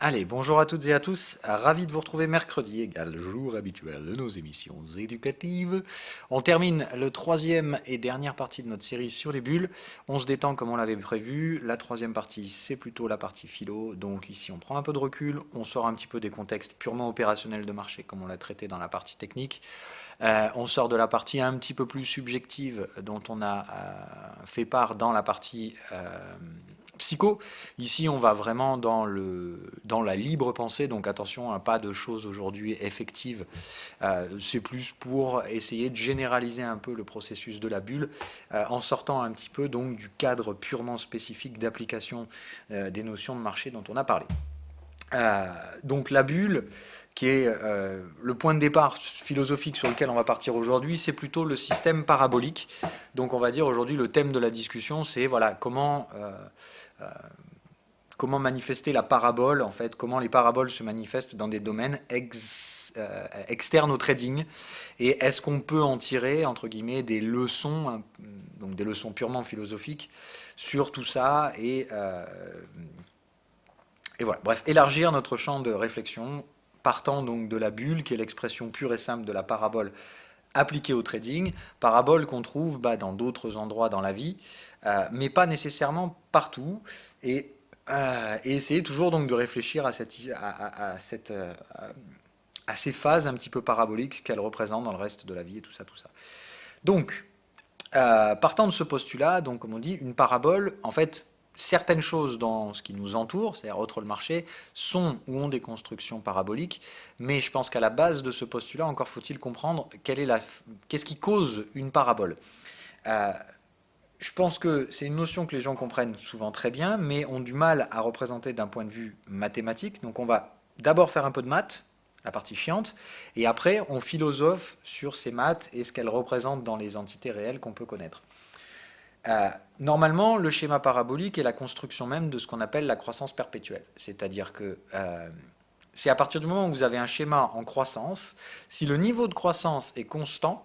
Allez, bonjour à toutes et à tous, ravi de vous retrouver mercredi, égal jour habituel de nos émissions éducatives. On termine le troisième et dernière partie de notre série sur les bulles. On se détend comme on l'avait prévu. La troisième partie, c'est plutôt la partie philo. Donc ici, on prend un peu de recul, on sort un petit peu des contextes purement opérationnels de marché comme on l'a traité dans la partie technique. On sort de la partie un petit peu plus subjective dont on a fait part dans la partie psycho. Ici, on va vraiment dans la libre pensée, donc attention, hein, pas de choses aujourd'hui effectives. C'est plus pour essayer de généraliser un peu le processus de la bulle, en sortant un petit peu donc du cadre purement spécifique d'application des notions de marché dont on a parlé. Donc la bulle, qui est le point de départ philosophique sur lequel on va partir aujourd'hui, c'est plutôt le système parabolique. Donc on va dire aujourd'hui le thème de la discussion, c'est voilà comment manifester la parabole, en fait, comment les paraboles se manifestent dans des domaines externes au trading, et est-ce qu'on peut en tirer, entre guillemets, des leçons, hein, donc des leçons purement philosophiques sur tout ça, et voilà, bref, élargir notre champ de réflexion, partant donc de la bulle, qui est l'expression pure et simple de la parabole appliquée au trading, parabole qu'on trouve dans d'autres endroits dans la vie, mais pas nécessairement partout, et essayer toujours donc de réfléchir à ces phases un petit peu paraboliques qu'elles représentent dans le reste de la vie et tout ça, tout ça. Donc, partant de ce postulat, donc comme on dit, une parabole, en fait, certaines choses dans ce qui nous entoure, c'est-à-dire autre le marché, sont ou ont des constructions paraboliques, mais je pense qu'à la base de ce postulat, encore faut-il comprendre qu'est-ce qui cause une parabole. Euh, je pense que c'est une notion que les gens comprennent souvent très bien, mais ont du mal à représenter d'un point de vue mathématique. Donc on va d'abord faire un peu de maths, la partie chiante, et après on philosophe sur ces maths et ce qu'elles représentent dans les entités réelles qu'on peut connaître. Normalement, le schéma parabolique est la construction même de ce qu'on appelle la croissance perpétuelle. C'est-à-dire que c'est à partir du moment où vous avez un schéma en croissance, si le niveau de croissance est constant,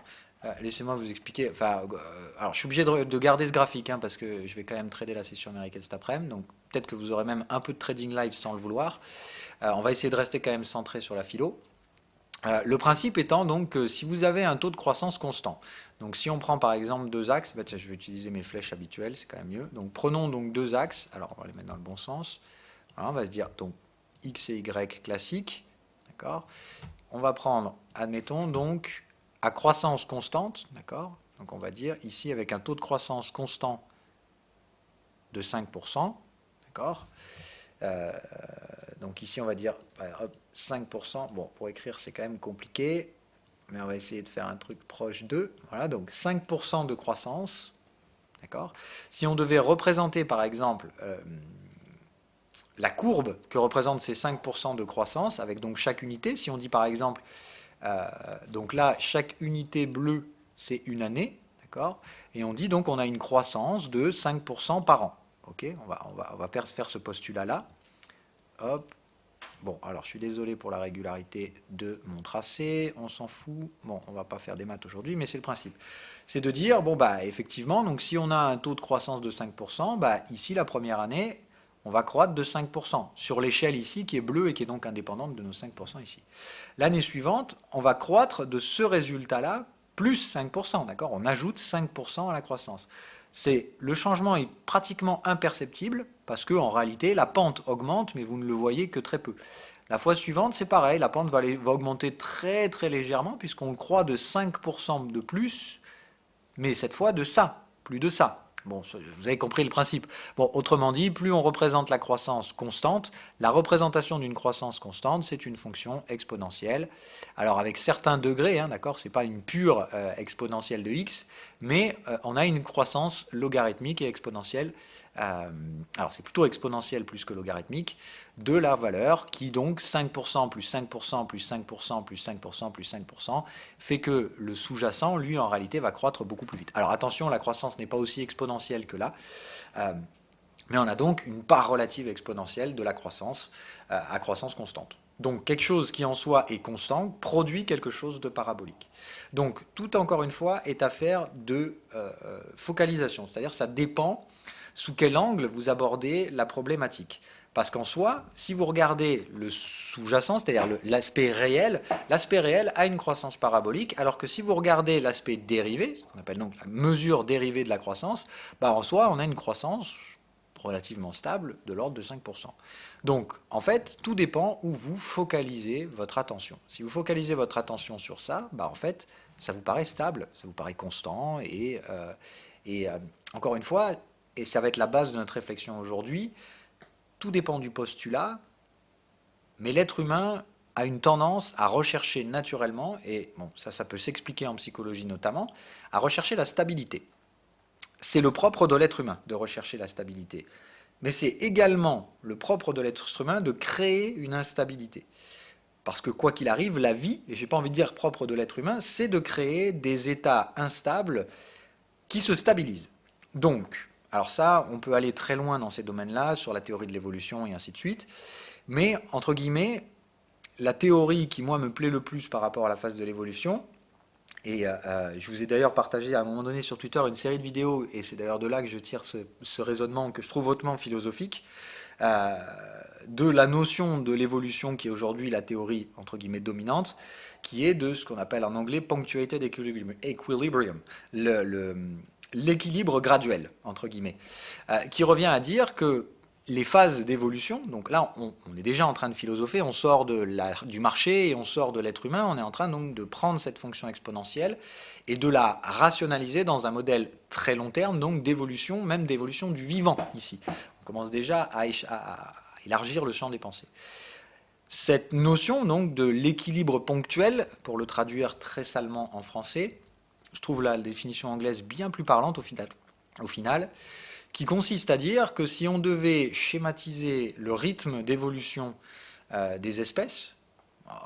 laissez-moi vous expliquer. Alors, je suis obligé de garder ce graphique hein, parce que je vais quand même trader la session américaine cet après-midi. Donc, peut-être que vous aurez même un peu de trading live sans le vouloir. On va essayer de rester quand même centré sur la philo. Le principe étant donc que si vous avez un taux de croissance constant, donc si on prend par exemple deux axes, je vais utiliser mes flèches habituelles, c'est quand même mieux. Donc prenons donc deux axes, alors on va les mettre dans le bon sens. Voilà, on va se dire donc x et y classique, d'accord. On va prendre, admettons donc à croissance constante, d'accord. Donc on va dire ici avec un taux de croissance constant de 5%, d'accord. Euh, donc ici, on va dire 5%. Bon, pour écrire, c'est quand même compliqué, mais on va essayer de faire un truc proche de. Voilà, donc 5% de croissance. D'accord. Si on devait représenter, par exemple, la courbe que représentent ces 5% de croissance, avec donc chaque unité, si on dit par exemple, donc là, chaque unité bleue, c'est une année, d'accord. Et on dit donc on a une croissance de 5% par an. Ok, on va faire ce postulat-là. Hop. Bon, alors je suis désolé pour la régularité de mon tracé, on s'en fout. Bon, on va pas faire des maths aujourd'hui, mais c'est le principe. C'est de dire, bon, effectivement, donc si on a un taux de croissance de 5%, ici, la première année, on va croître de 5%, sur l'échelle ici, qui est bleue et qui est donc indépendante de nos 5% ici. L'année suivante, on va croître de ce résultat-là, plus 5%, d'accord. On ajoute 5% à la croissance. Le changement est pratiquement imperceptible parce que en réalité la pente augmente mais vous ne le voyez que très peu. La fois suivante c'est pareil, la pente va augmenter très très légèrement puisqu'on croît de 5% de plus, mais cette fois de ça, plus de ça. Bon, vous avez compris le principe. Bon, autrement dit, plus on représente la croissance constante, la représentation d'une croissance constante, c'est une fonction exponentielle. Alors avec certains degrés, hein, d'accord, c'est pas une pure exponentielle de x, mais on a une croissance logarithmique et exponentielle. Alors c'est plutôt exponentielle plus que logarithmique de la valeur qui donc 5% plus 5% plus 5% plus 5% plus 5% fait que le sous-jacent, lui, en réalité, va croître beaucoup plus vite. Alors attention, la croissance n'est pas aussi exponentielle que là, mais on a donc une part relative exponentielle de la croissance à croissance constante. Donc quelque chose qui en soi est constant produit quelque chose de parabolique. Donc tout encore une fois est affaire de focalisation, c'est-à-dire ça dépend sous quel angle vous abordez la problématique. Parce qu'en soi, si vous regardez le sous-jacent, c'est-à-dire l'aspect réel a une croissance parabolique, alors que si vous regardez l'aspect dérivé, ce qu'on appelle donc la mesure dérivée de la croissance, bah en soi, on a une croissance relativement stable de l'ordre de 5%. Donc, en fait, tout dépend où vous focalisez votre attention. Si vous focalisez votre attention sur ça, bah en fait, ça vous paraît stable, ça vous paraît constant, et encore une fois, et ça va être la base de notre réflexion aujourd'hui, tout dépend du postulat, mais l'être humain a une tendance à rechercher naturellement, et bon, ça peut s'expliquer en psychologie notamment, à rechercher la stabilité. C'est le propre de l'être humain de rechercher la stabilité. Mais c'est également le propre de l'être humain de créer une instabilité. Parce que quoi qu'il arrive, la vie, et je n'ai pas envie de dire propre de l'être humain, c'est de créer des états instables qui se stabilisent. Donc, alors ça, on peut aller très loin dans ces domaines-là, sur la théorie de l'évolution et ainsi de suite, mais, entre guillemets, la théorie qui, moi, me plaît le plus par rapport à la phase de l'évolution, et je vous ai d'ailleurs partagé à un moment donné sur Twitter une série de vidéos, et c'est d'ailleurs de là que je tire ce raisonnement que je trouve hautement philosophique, de la notion de l'évolution qui est aujourd'hui la théorie, entre guillemets, dominante, qui est de ce qu'on appelle en anglais punctuated equilibrium, l'équilibre graduel, entre guillemets, qui revient à dire que les phases d'évolution, donc là on est déjà en train de philosopher, on sort du marché et on sort de l'être humain, on est en train donc de prendre cette fonction exponentielle et de la rationaliser dans un modèle très long terme, donc d'évolution, même d'évolution du vivant ici. On commence déjà à élargir le champ des pensées. Cette notion donc de l'équilibre ponctuel, pour le traduire très salement en français, je trouve la définition anglaise bien plus parlante au final, qui consiste à dire que si on devait schématiser le rythme d'évolution des espèces,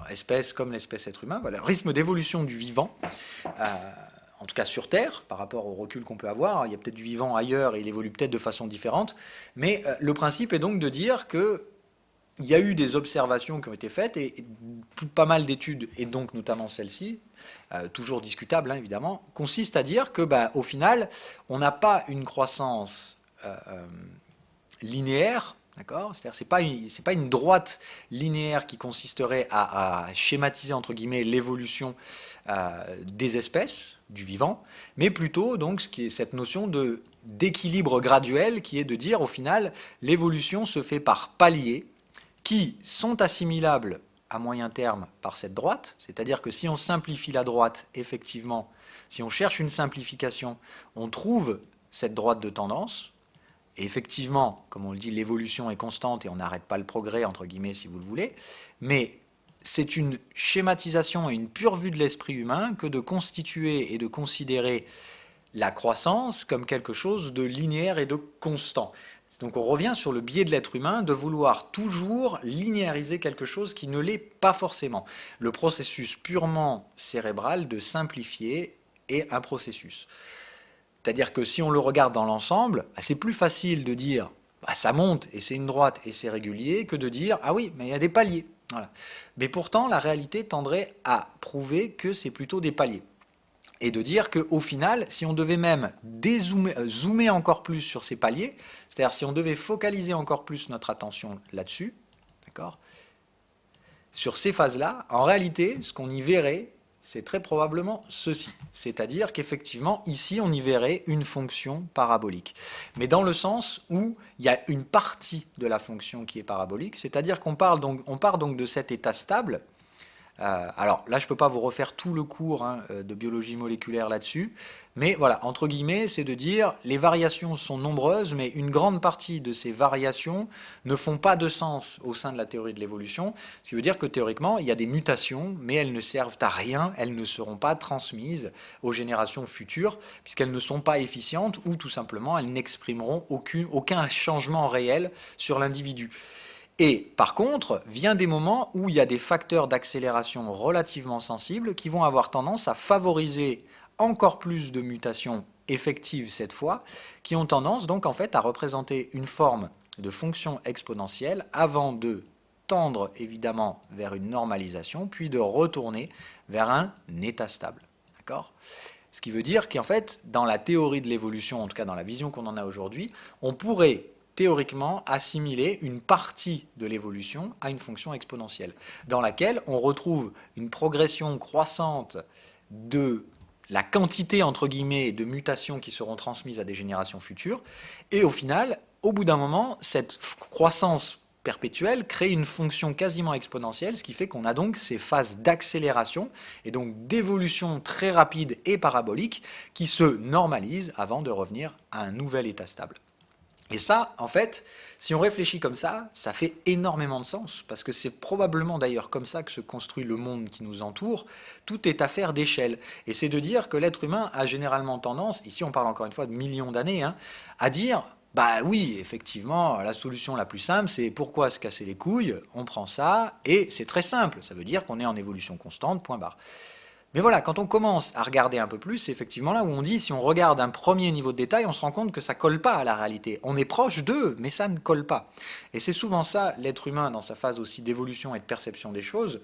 espèces comme l'espèce être humain, voilà, le rythme d'évolution du vivant, en tout cas sur Terre, par rapport au recul qu'on peut avoir, il y a peut-être du vivant ailleurs et il évolue peut-être de façon différente, mais le principe est donc de dire que il y a eu des observations qui ont été faites et pas mal d'études, et donc notamment celle-ci, toujours discutable hein, évidemment, consiste à dire que au final, on n'a pas une croissance linéaire, d'accord ? C'est-à-dire c'est pas une droite linéaire qui consisterait à schématiser entre guillemets l'évolution des espèces, du vivant, mais plutôt donc ce qui est cette notion d'équilibre graduel qui est de dire au final l'évolution se fait par paliers qui sont assimilables à moyen terme par cette droite, c'est-à-dire que si on simplifie la droite, effectivement, si on cherche une simplification, on trouve cette droite de tendance, et effectivement, comme on le dit, l'évolution est constante et on n'arrête pas le progrès, entre guillemets, si vous le voulez, mais c'est une schématisation et une pure vue de l'esprit humain que de constituer et de considérer la croissance comme quelque chose de linéaire et de constant. Donc on revient sur le biais de l'être humain de vouloir toujours linéariser quelque chose qui ne l'est pas forcément. Le processus purement cérébral de simplifier est un processus. C'est-à-dire que si on le regarde dans l'ensemble, c'est plus facile de dire ça monte et c'est une droite et c'est régulier que de dire ah oui, mais il y a des paliers. Voilà. Mais pourtant, la réalité tendrait à prouver que c'est plutôt des paliers. Et de dire qu'au final, si on devait même zoomer encore plus sur ces paliers, c'est-à-dire si on devait focaliser encore plus notre attention là-dessus, d'accord, sur ces phases-là, en réalité, ce qu'on y verrait, c'est très probablement ceci. C'est-à-dire qu'effectivement, ici, on y verrait une fonction parabolique. Mais dans le sens où il y a une partie de la fonction qui est parabolique, c'est-à-dire qu'on part donc de cet état stable. Alors là, je ne peux pas vous refaire tout le cours de biologie moléculaire là-dessus, mais voilà, entre guillemets, c'est de dire les variations sont nombreuses, mais une grande partie de ces variations ne font pas de sens au sein de la théorie de l'évolution, ce qui veut dire que théoriquement, il y a des mutations, mais elles ne servent à rien, elles ne seront pas transmises aux générations futures, puisqu'elles ne sont pas efficientes, ou tout simplement, elles n'exprimeront aucun changement réel sur l'individu. Et par contre, vient des moments où il y a des facteurs d'accélération relativement sensibles qui vont avoir tendance à favoriser encore plus de mutations effectives cette fois, qui ont tendance donc en fait à représenter une forme de fonction exponentielle avant de tendre évidemment vers une normalisation, puis de retourner vers un état stable. D'accord ? Ce qui veut dire qu'en fait, dans la théorie de l'évolution, en tout cas dans la vision qu'on en a aujourd'hui, on pourrait théoriquement assimiler une partie de l'évolution à une fonction exponentielle, dans laquelle on retrouve une progression croissante de la quantité, entre guillemets, de mutations qui seront transmises à des générations futures, et au final, au bout d'un moment, cette croissance perpétuelle crée une fonction quasiment exponentielle, ce qui fait qu'on a donc ces phases d'accélération et donc d'évolution très rapide et parabolique qui se normalisent avant de revenir à un nouvel état stable. Et ça, en fait, si on réfléchit comme ça fait énormément de sens, parce que c'est probablement d'ailleurs comme ça que se construit le monde qui nous entoure. Tout est affaire d'échelle. Et c'est de dire que l'être humain a généralement tendance, ici on parle encore une fois de millions d'années, à dire, bah oui, effectivement, la solution la plus simple, c'est pourquoi se casser les couilles, on prend ça, et c'est très simple, ça veut dire qu'on est en évolution constante, point barre. Mais voilà, quand on commence à regarder un peu plus, c'est effectivement là où on dit, si on regarde un premier niveau de détail, on se rend compte que ça ne colle pas à la réalité. On est proche d'eux, mais ça ne colle pas. Et c'est souvent ça, l'être humain, dans sa phase aussi d'évolution et de perception des choses.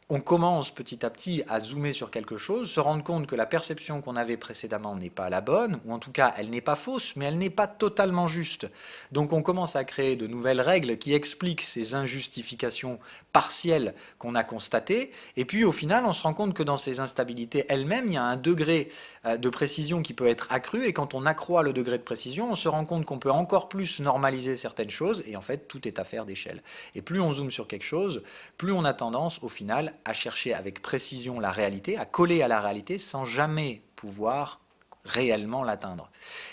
On commence petit à petit à zoomer sur quelque chose, se rendre compte que la perception qu'on avait précédemment n'est pas la bonne, ou en tout cas elle n'est pas fausse, mais elle n'est pas totalement juste. Donc on commence à créer de nouvelles règles qui expliquent ces injustifications partielles qu'on a constatées, et puis au final on se rend compte que dans ces instabilités elles-mêmes, il y a un degré de précision qui peut être accru, et quand on accroît le degré de précision, on se rend compte qu'on peut encore plus normaliser certaines choses, et en fait tout est affaire d'échelle. Et plus on zoome sur quelque chose, plus on a tendance au final à chercher avec précision la réalité, à coller à la réalité sans jamais pouvoir réellement l'atteindre.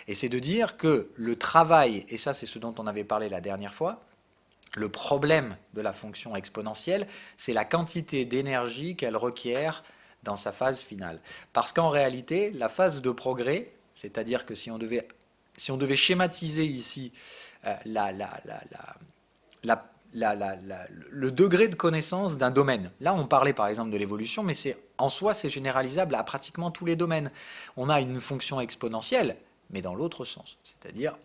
Et c'est de dire que le travail, et ça c'est ce dont on avait parlé la dernière fois, le problème de la fonction exponentielle, c'est la quantité d'énergie qu'elle requiert dans sa phase finale. Parce qu'en réalité, la phase de progrès, c'est-à-dire que si on devait schématiser ici le degré de connaissance d'un domaine. Là, on parlait par exemple de l'évolution, mais en soi, c'est généralisable à pratiquement tous les domaines. On a une fonction exponentielle, mais dans l'autre sens. C'est-à-dire,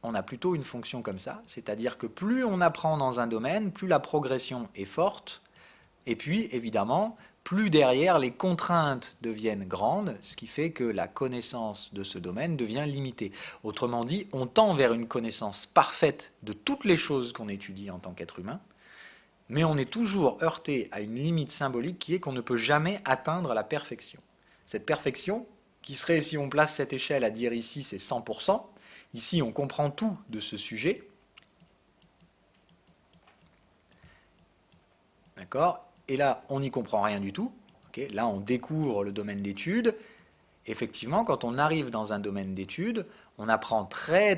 on a plutôt une fonction comme ça, c'est-à-dire que plus on apprend dans un domaine, plus la progression est forte, et puis, évidemment, plus derrière les contraintes deviennent grandes, ce qui fait que la connaissance de ce domaine devient limitée. Autrement dit, on tend vers une connaissance parfaite de toutes les choses qu'on étudie en tant qu'être humain, mais on est toujours heurté à une limite symbolique qui est qu'on ne peut jamais atteindre la perfection. Cette perfection, qui serait, si on place cette échelle à dire ici c'est 100%, ici on comprend tout de ce sujet, d'accord ? Et là, on n'y comprend rien du tout. Okay, là, on découvre le domaine d'études. Effectivement, quand on arrive dans un domaine d'études, on apprend très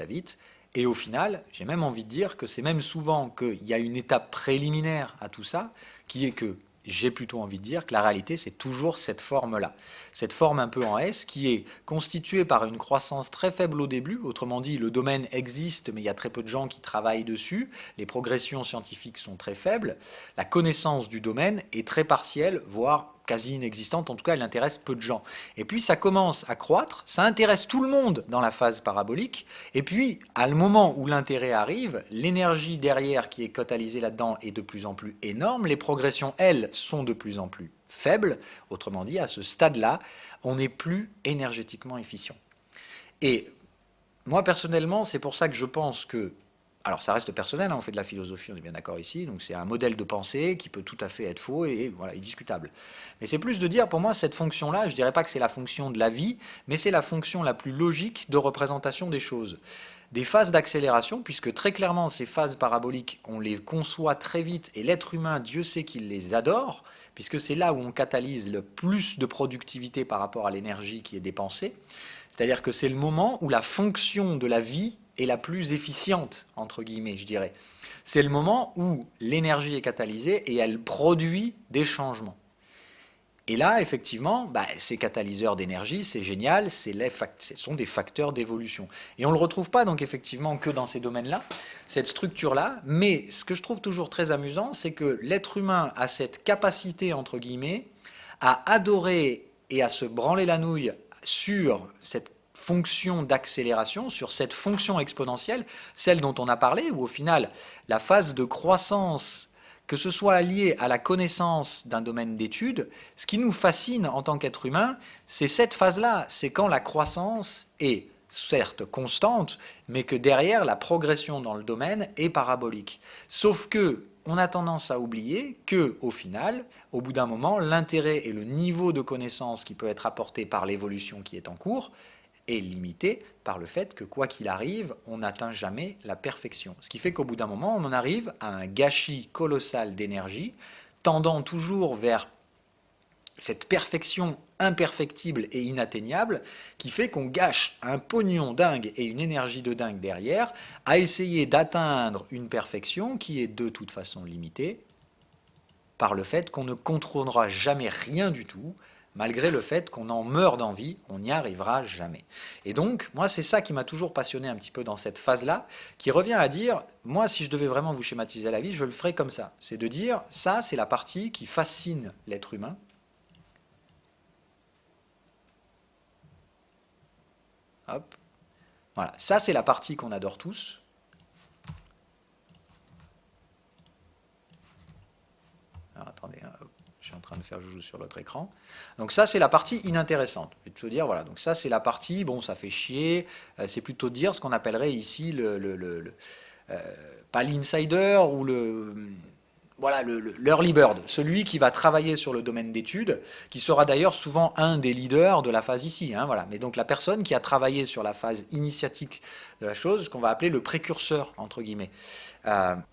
vite. Et au final, j'ai même envie de dire que c'est même souvent qu'il y a une étape préliminaire à tout ça, qui est que j'ai plutôt envie de dire que la réalité, c'est toujours cette forme-là. Cette forme un peu en S qui est constituée par une croissance très faible au début. Autrement dit, le domaine existe, mais il y a très peu de gens qui travaillent dessus. Les progressions scientifiques sont très faibles. La connaissance du domaine est très partielle, voire quasi inexistante. En tout cas, elle intéresse peu de gens. Et puis, ça commence à croître. Ça intéresse tout le monde dans la phase parabolique. Et puis, à le moment où l'intérêt arrive, l'énergie derrière qui est catalysée là-dedans est de plus en plus énorme. Les progressions, elles, sont de plus en plus faibles. Autrement dit, à ce stade-là, on n'est plus énergétiquement efficient. Et moi, personnellement, c'est pour ça que je pense que alors ça reste personnel, on fait de la philosophie, on est bien d'accord ici, donc c'est un modèle de pensée qui peut tout à fait être faux et voilà, discutable. Mais c'est plus de dire, pour moi, cette fonction-là, je ne dirais pas que c'est la fonction de la vie, mais c'est la fonction la plus logique de représentation des choses. Des phases d'accélération, puisque très clairement, ces phases paraboliques, on les conçoit très vite, et l'être humain, Dieu sait qu'il les adore, puisque c'est là où on catalyse le plus de productivité par rapport à l'énergie qui est dépensée. C'est-à-dire que c'est le moment où la fonction de la vie est la plus efficiente, entre guillemets, je dirais. C'est le moment où l'énergie est catalysée et elle produit des changements. Et là, effectivement, ces catalyseurs d'énergie, c'est génial, ce sont des facteurs d'évolution. Et on ne le retrouve pas, donc, effectivement, que dans ces domaines-là, cette structure-là, mais ce que je trouve toujours très amusant, c'est que l'être humain a cette capacité, entre guillemets, à adorer et à se branler la nouille sur cette fonction d'accélération, sur cette fonction exponentielle, celle dont on a parlé, où au final, la phase de croissance, que ce soit lié à la connaissance d'un domaine d'études, ce qui nous fascine en tant qu'être humain, c'est cette phase-là, c'est quand la croissance est certes constante, mais que derrière, la progression dans le domaine est parabolique. Sauf que on a tendance à oublier que, au final, au bout d'un moment, l'intérêt et le niveau de connaissance qui peut être apporté par l'évolution qui est en cours est limité par le fait que, quoi qu'il arrive, on n'atteint jamais la perfection. Ce qui fait qu'au bout d'un moment, on en arrive à un gâchis colossal d'énergie, tendant toujours vers cette perfection imperfectible et inatteignable qui fait qu'on gâche un pognon dingue et une énergie de dingue derrière à essayer d'atteindre une perfection qui est de toute façon limitée par le fait qu'on ne contrôlera jamais rien du tout, malgré le fait qu'on en meurt d'envie, on n'y arrivera jamais. Et donc, moi, c'est ça qui m'a toujours passionné un petit peu dans cette phase-là, qui revient à dire, moi, si je devais vraiment vous schématiser la vie, je le ferais comme ça. C'est de dire, ça, c'est la partie qui fascine l'être humain. Hop. Voilà, ça c'est la partie qu'on adore tous. Alors, attendez, hop, je suis en train de faire joujou sur l'autre écran. Donc ça c'est la partie inintéressante. Je vais te dire, voilà, donc ça c'est la partie, bon ça fait chier, c'est plutôt dire ce qu'on appellerait ici pas l'insider ou voilà, l'early bird, celui qui va travailler sur le domaine d'études, qui sera d'ailleurs souvent un des leaders de la phase ici. Hein, voilà. Mais donc la personne qui a travaillé sur la phase initiatique de la chose, ce qu'on va appeler le précurseur, entre guillemets. Pardon.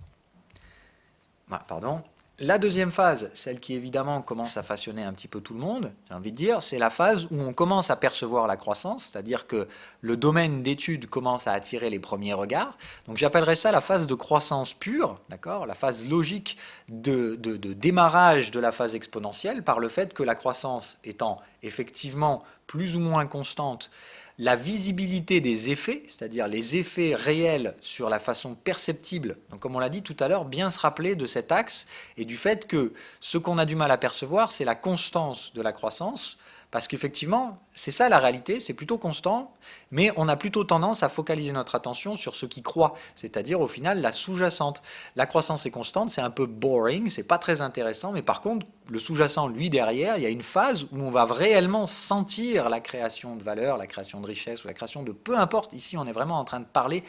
La deuxième phase, celle qui évidemment commence à façonner un petit peu tout le monde, j'ai envie de dire, c'est la phase où on commence à percevoir la croissance, c'est-à-dire que le domaine d'études commence à attirer les premiers regards. Donc j'appellerais ça la phase de croissance pure, d'accord, la phase logique de démarrage de la phase exponentielle, par le fait que la croissance étant effectivement plus ou moins constante, la visibilité des effets, c'est-à-dire les effets réels sur la façon perceptible, donc comme on l'a dit tout à l'heure, bien se rappeler de cet axe et du fait que ce qu'on a du mal à percevoir, c'est la constance de la croissance, parce qu'effectivement, c'est ça la réalité, c'est plutôt constant, mais on a plutôt tendance à focaliser notre attention sur ce qui croît, c'est-à-dire au final la sous-jacente. La croissance est constante, c'est un peu boring, c'est pas très intéressant, mais par contre, le sous-jacent, lui, derrière, il y a une phase où on va réellement sentir la création de valeur, la création de richesse ou la création de peu importe. Ici, on est vraiment en train de parler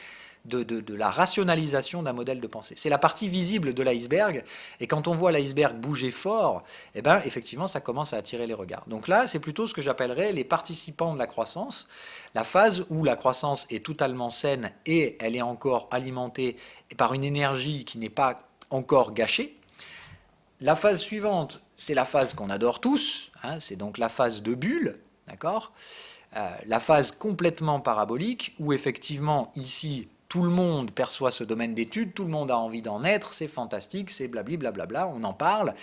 de la rationalisation d'un modèle de pensée. C'est la partie visible de l'iceberg, et quand on voit l'iceberg bouger fort, eh ben, effectivement, ça commence à attirer les regards. Donc là, c'est plutôt ce que j'appellerais les participants de la croissance, la phase où la croissance est totalement saine et elle est encore alimentée par une énergie qui n'est pas encore gâchée. La phase suivante, c'est la phase qu'on adore tous, hein, c'est donc la phase de bulle, d'accord, la phase complètement parabolique, où effectivement, ici, tout le monde perçoit ce domaine d'études, tout le monde a envie d'en être, c'est fantastique, c'est blablabla, on en parle.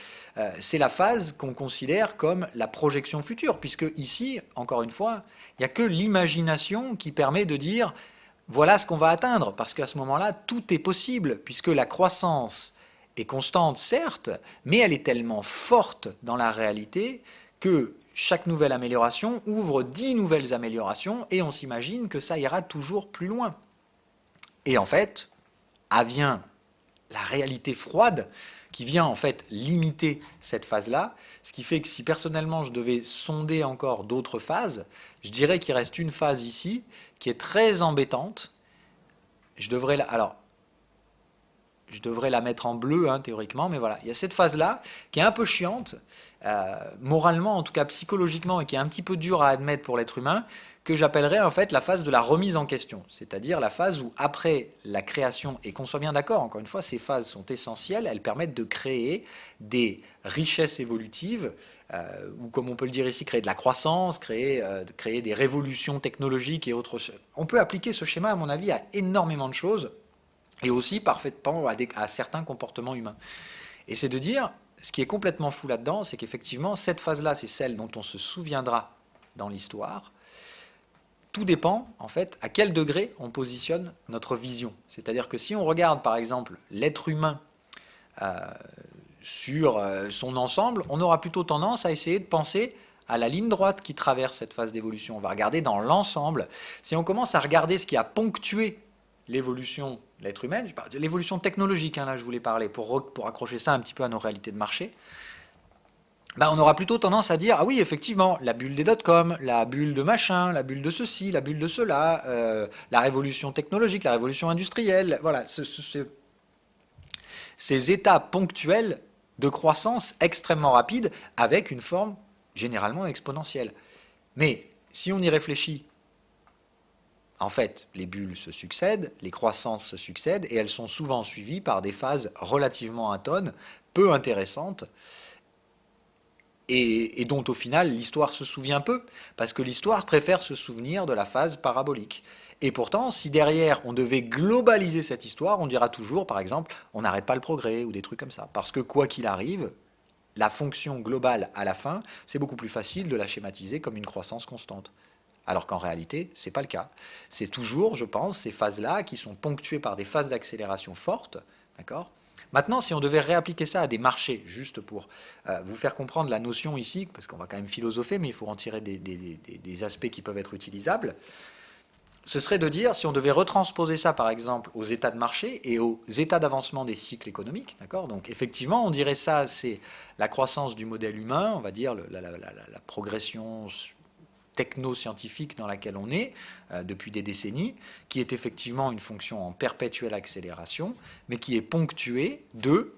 C'est la phase qu'on considère comme la projection future, puisque ici, encore une fois, il n'y a que l'imagination qui permet de dire voilà ce qu'on va atteindre, parce qu'à ce moment-là, tout est possible, puisque la croissance est constante, certes, mais elle est tellement forte dans la réalité que chaque nouvelle amélioration ouvre 10 nouvelles améliorations, et on s'imagine que ça ira toujours plus loin. Et en fait, advient la réalité froide qui vient en fait limiter cette phase-là, ce qui fait que si personnellement je devais sonder encore d'autres phases, je dirais qu'il reste une phase ici qui est très embêtante. Je devrais la mettre en bleu, hein, théoriquement, mais voilà, il y a cette phase-là qui est un peu chiante, moralement, en tout cas psychologiquement, et qui est un petit peu dure à admettre pour l'être humain, que j'appellerais en fait la phase de la remise en question, c'est-à-dire la phase où après la création, et qu'on soit bien d'accord, encore une fois, ces phases sont essentielles, elles permettent de créer des richesses évolutives, ou comme on peut le dire ici, créer de la croissance, créer des révolutions technologiques et autres. On peut appliquer ce schéma, à mon avis, à énormément de choses, et aussi parfaitement à certains comportements humains. Et c'est de dire, ce qui est complètement fou là-dedans, c'est qu'effectivement, cette phase-là, c'est celle dont on se souviendra dans l'histoire. Tout dépend, en fait, à quel degré on positionne notre vision. C'est-à-dire que si on regarde, par exemple, l'être humain sur son ensemble, on aura plutôt tendance à essayer de penser à la ligne droite qui traverse cette phase d'évolution. On va regarder dans l'ensemble. Si on commence à regarder ce qui a ponctué l'évolution de l'être humain, l'évolution technologique, hein, là je voulais parler, pour accrocher ça un petit peu à nos réalités de marché, bah, on aura plutôt tendance à dire, ah oui, effectivement, la bulle des dot-com, la bulle de machin, la bulle de ceci, la bulle de cela, la révolution technologique, la révolution industrielle, voilà, ces états ponctuels de croissance extrêmement rapide avec une forme généralement exponentielle. Mais si on y réfléchit, en fait, les bulles se succèdent, les croissances se succèdent, et elles sont souvent suivies par des phases relativement atones, peu intéressantes, et dont au final l'histoire se souvient peu, parce que l'histoire préfère se souvenir de la phase parabolique. Et pourtant, si derrière on devait globaliser cette histoire, on dira toujours, par exemple, on n'arrête pas le progrès ou des trucs comme ça. Parce que quoi qu'il arrive, la fonction globale à la fin, c'est beaucoup plus facile de la schématiser comme une croissance constante. Alors qu'en réalité, ce n'est pas le cas. C'est toujours, je pense, ces phases-là qui sont ponctuées par des phases d'accélération fortes, d'accord. Maintenant, si on devait réappliquer ça à des marchés, juste pour vous faire comprendre la notion ici, parce qu'on va quand même philosopher, mais il faut en tirer des aspects qui peuvent être utilisables, ce serait de dire, si on devait retransposer ça par exemple aux états de marché et aux états d'avancement des cycles économiques, d'accord. Donc effectivement, on dirait ça, c'est la croissance du modèle humain, on va dire la progression techno-scientifique dans laquelle on est depuis des décennies, qui est effectivement une fonction en perpétuelle accélération, mais qui est ponctuée de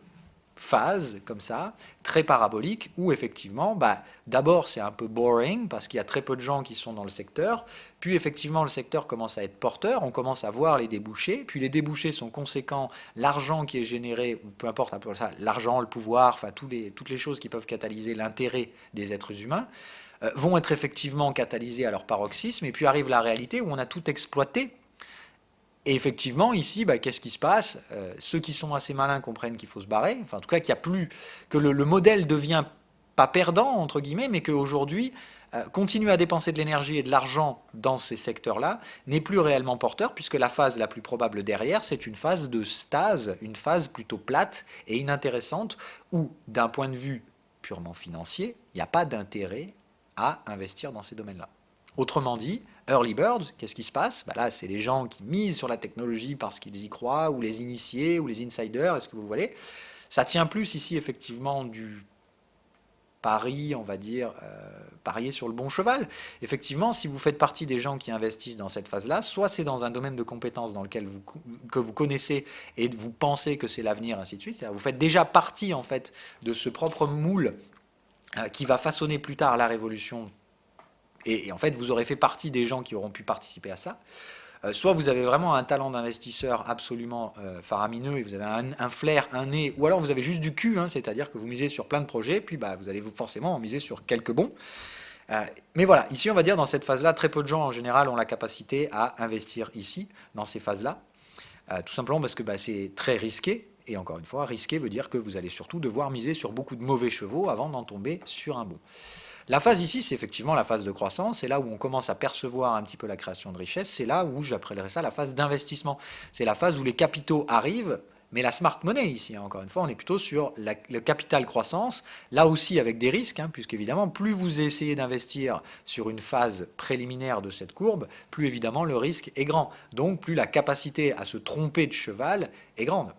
phases comme ça, très paraboliques, où effectivement, bah, d'abord c'est un peu boring, parce qu'il y a très peu de gens qui sont dans le secteur, puis effectivement le secteur commence à être porteur, on commence à voir les débouchés, puis les débouchés sont conséquents, l'argent qui est généré, ou peu importe, ça, l'argent, le pouvoir, enfin toutes les choses qui peuvent catalyser l'intérêt des êtres humains, vont être effectivement catalysés à leur paroxysme, et puis arrive la réalité où on a tout exploité. Et effectivement, ici, bah, qu'est-ce qui se passe? Ceux qui sont assez malins comprennent qu'il faut se barrer, enfin en tout cas qu'il y a plus, que le modèle devient pas perdant, entre guillemets, mais qu'aujourd'hui, continuer à dépenser de l'énergie et de l'argent dans ces secteurs-là n'est plus réellement porteur, puisque la phase la plus probable derrière, c'est une phase de stase, une phase plutôt plate et inintéressante, où, d'un point de vue purement financier, il n'y a pas d'intérêt à investir dans ces domaines-là. Autrement dit, early birds, qu'est-ce qui se passe? Bah là, c'est les gens qui misent sur la technologie parce qu'ils y croient, ou les initiés, ou les insiders, est-ce que vous voyez? Ça tient plus ici effectivement du pari, on va dire, parier sur le bon cheval. Effectivement, si vous faites partie des gens qui investissent dans cette phase-là, soit c'est dans un domaine de compétences dans lequel que vous connaissez et vous pensez que c'est l'avenir, ainsi de suite. C'est-à-dire vous faites déjà partie en fait de ce propre moule qui va façonner plus tard la révolution. Et en fait, vous aurez fait partie des gens qui auront pu participer à ça. Soit vous avez vraiment un talent d'investisseur absolument faramineux et vous avez un flair, un nez, ou alors vous avez juste du cul, hein, c'est-à-dire que vous misez sur plein de projets, puis bah, vous allez forcément miser sur quelques bons. Mais voilà, ici on va dire dans cette phase-là, très peu de gens en général ont la capacité à investir ici, dans ces phases-là, tout simplement parce que bah, c'est très risqué. Et encore une fois, risqué veut dire que vous allez surtout devoir miser sur beaucoup de mauvais chevaux avant d'en tomber sur un bon. La phase ici, c'est effectivement la phase de croissance, c'est là où on commence à percevoir un petit peu la création de richesse, c'est là où j'appellerais ça la phase d'investissement. C'est la phase où les capitaux arrivent, mais la smart money ici, hein, encore une fois, on est plutôt sur le capital croissance, là aussi avec des risques, hein, puisqu'évidemment, plus vous essayez d'investir sur une phase préliminaire de cette courbe, plus évidemment le risque est grand. Donc plus la capacité à se tromper de cheval est grande.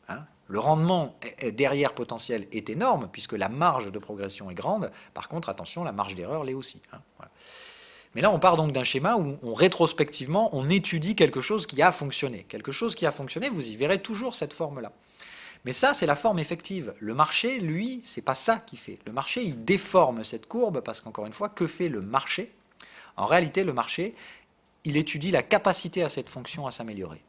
Hein. Le rendement derrière potentiel est énorme, puisque la marge de progression est grande. Par contre, attention, la marge d'erreur l'est aussi. Hein, voilà. Mais là, on part donc d'un schéma où rétrospectivement, on étudie quelque chose qui a fonctionné. Quelque chose qui a fonctionné, vous y verrez toujours cette forme-là. Mais ça, c'est la forme effective. Le marché, lui, c'est pas ça qu'il fait. Le marché, il déforme cette courbe, parce qu'encore une fois, que fait le marché? En réalité, le marché, il étudie la capacité à cette fonction à s'améliorer.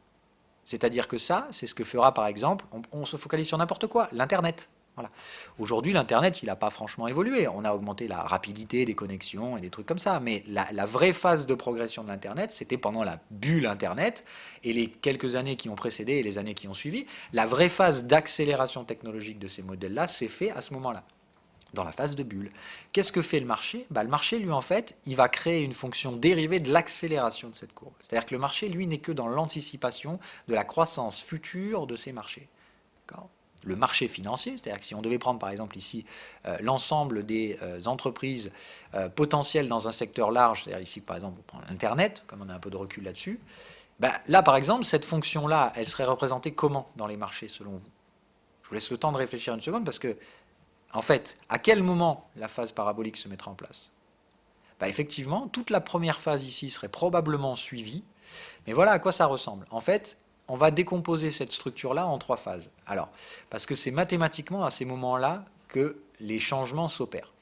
C'est-à-dire que ça, c'est ce que fera par exemple, on se focalise sur n'importe quoi, l'Internet. Voilà. Aujourd'hui, l'Internet, il n'a pas franchement évolué. On a augmenté la rapidité des connexions et des trucs comme ça. Mais la vraie phase de progression de l'Internet, c'était pendant la bulle Internet et les quelques années qui ont précédé et les années qui ont suivi. La vraie phase d'accélération technologique de ces modèles-là s'est fait à ce moment-là, dans la phase de bulle. Qu'est-ce que fait le marché? Le marché, lui, en fait, il va créer une fonction dérivée de l'accélération de cette courbe. C'est-à-dire que le marché, lui, n'est que dans l'anticipation de la croissance future de ces marchés. Le marché financier, c'est-à-dire que si on devait prendre, par exemple, ici, l'ensemble des entreprises potentielles dans un secteur large, c'est-à-dire ici, par exemple, on prend l'Internet, comme on a un peu de recul là-dessus, là, par exemple, cette fonction-là, elle serait représentée comment dans les marchés, selon vous? Je vous laisse le temps de réfléchir une seconde, parce que En fait, à quel moment la phase parabolique se mettra en place? Bah, effectivement, toute la première phase ici serait probablement suivie, mais voilà à quoi ça ressemble. En fait, on va décomposer cette structure-là en 3 phases. Alors, parce que c'est mathématiquement à ces moments-là que les changements s'opèrent.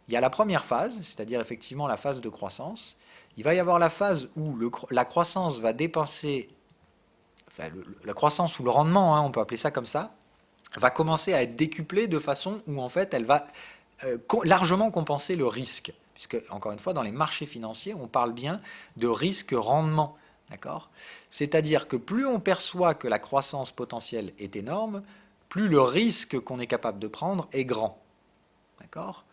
Il y a la première phase, c'est-à-dire effectivement la phase de croissance. Il va y avoir la phase où la croissance va dépasser, enfin la croissance ou le rendement, hein, on peut appeler ça comme ça, va commencer à être décuplée de façon où en fait elle va largement compenser le risque. Puisque, encore une fois, dans les marchés financiers, on parle bien de risque-rendement. D'accord? C'est-à-dire que plus on perçoit que la croissance potentielle est énorme, plus le risque qu'on est capable de prendre est grand. D'accord?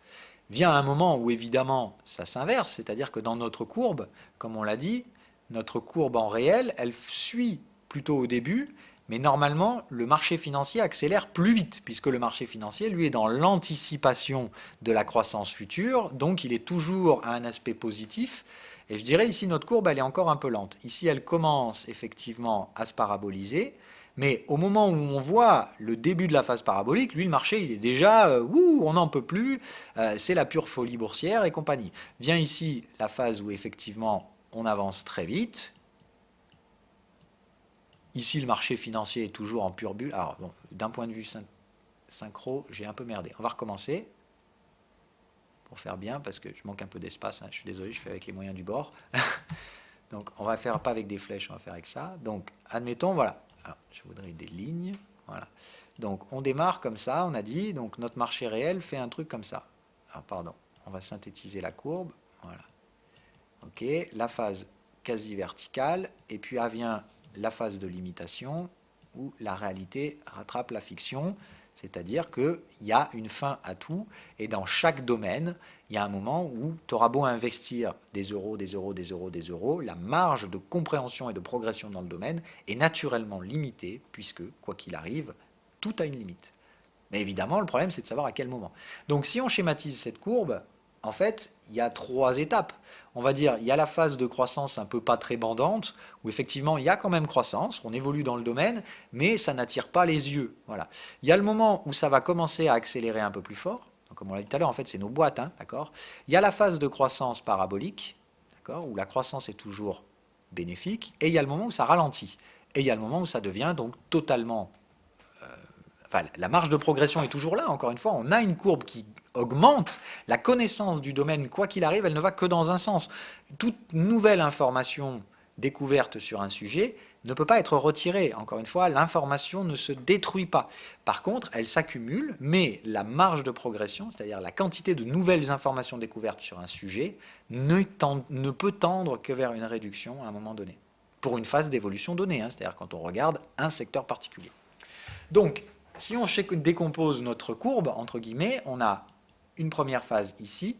Vient un moment où évidemment ça s'inverse, c'est-à-dire que dans notre courbe, comme on l'a dit, notre courbe en réel, elle suit plutôt au début, mais normalement le marché financier accélère plus vite, puisque le marché financier, lui, est dans l'anticipation de la croissance future, donc il est toujours à un aspect positif. Et je dirais ici notre courbe, elle est encore un peu lente. Ici, elle commence effectivement à se paraboliser, mais au moment où on voit le début de la phase parabolique, lui, le marché, il est déjà, on n'en peut plus, c'est la pure folie boursière et compagnie. Vient ici la phase où effectivement on avance très vite. Ici, le marché financier est toujours en pure bulle. Alors, bon, d'un point de vue synchro, j'ai un peu merdé. On va recommencer pour faire bien, parce que je manque un peu d'espace. Hein. Je suis désolé, je fais avec les moyens du bord. Donc, on va faire pas avec des flèches, on va faire avec ça. Donc, admettons, voilà. Alors, je voudrais des lignes. Voilà. Donc, on démarre comme ça, on a dit. Donc, notre marché réel fait un truc comme ça. Alors, pardon, on va synthétiser la courbe. Voilà. OK, la phase quasi verticale. Et puis, vient la phase de limitation où la réalité rattrape la fiction. C'est-à-dire qu'il y a une fin à tout, et dans chaque domaine, il y a un moment où tu auras beau investir des euros, des euros, des euros, des euros, la marge de compréhension et de progression dans le domaine est naturellement limitée, puisque, quoi qu'il arrive, tout a une limite. Mais évidemment, le problème, c'est de savoir à quel moment. Donc si on schématise cette courbe, en fait, il y a 3 étapes. On va dire, il y a la phase de croissance un peu pas très bandante, où effectivement, il y a quand même croissance, on évolue dans le domaine, mais ça n'attire pas les yeux. Voilà. Il y a le moment où ça va commencer à accélérer un peu plus fort. Donc, comme on l'a dit tout à l'heure, en fait, c'est nos boîtes, hein, d'accord. Il y a la phase de croissance parabolique, d'accord, où la croissance est toujours bénéfique, et il y a le moment où ça ralentit. Et il y a le moment où ça devient donc totalement... Enfin, la marge de progression est toujours là, encore une fois, on a une courbe qui augmente, la connaissance du domaine, quoi qu'il arrive, elle ne va que dans un sens. Toute nouvelle information découverte sur un sujet ne peut pas être retirée. Encore une fois, l'information ne se détruit pas. Par contre, elle s'accumule, mais la marge de progression, c'est-à-dire la quantité de nouvelles informations découvertes sur un sujet, ne peut tendre que vers une réduction à un moment donné, pour une phase d'évolution donnée, hein, c'est-à-dire quand on regarde un secteur particulier. Donc, si on décompose notre courbe, entre guillemets, on a une première phase ici,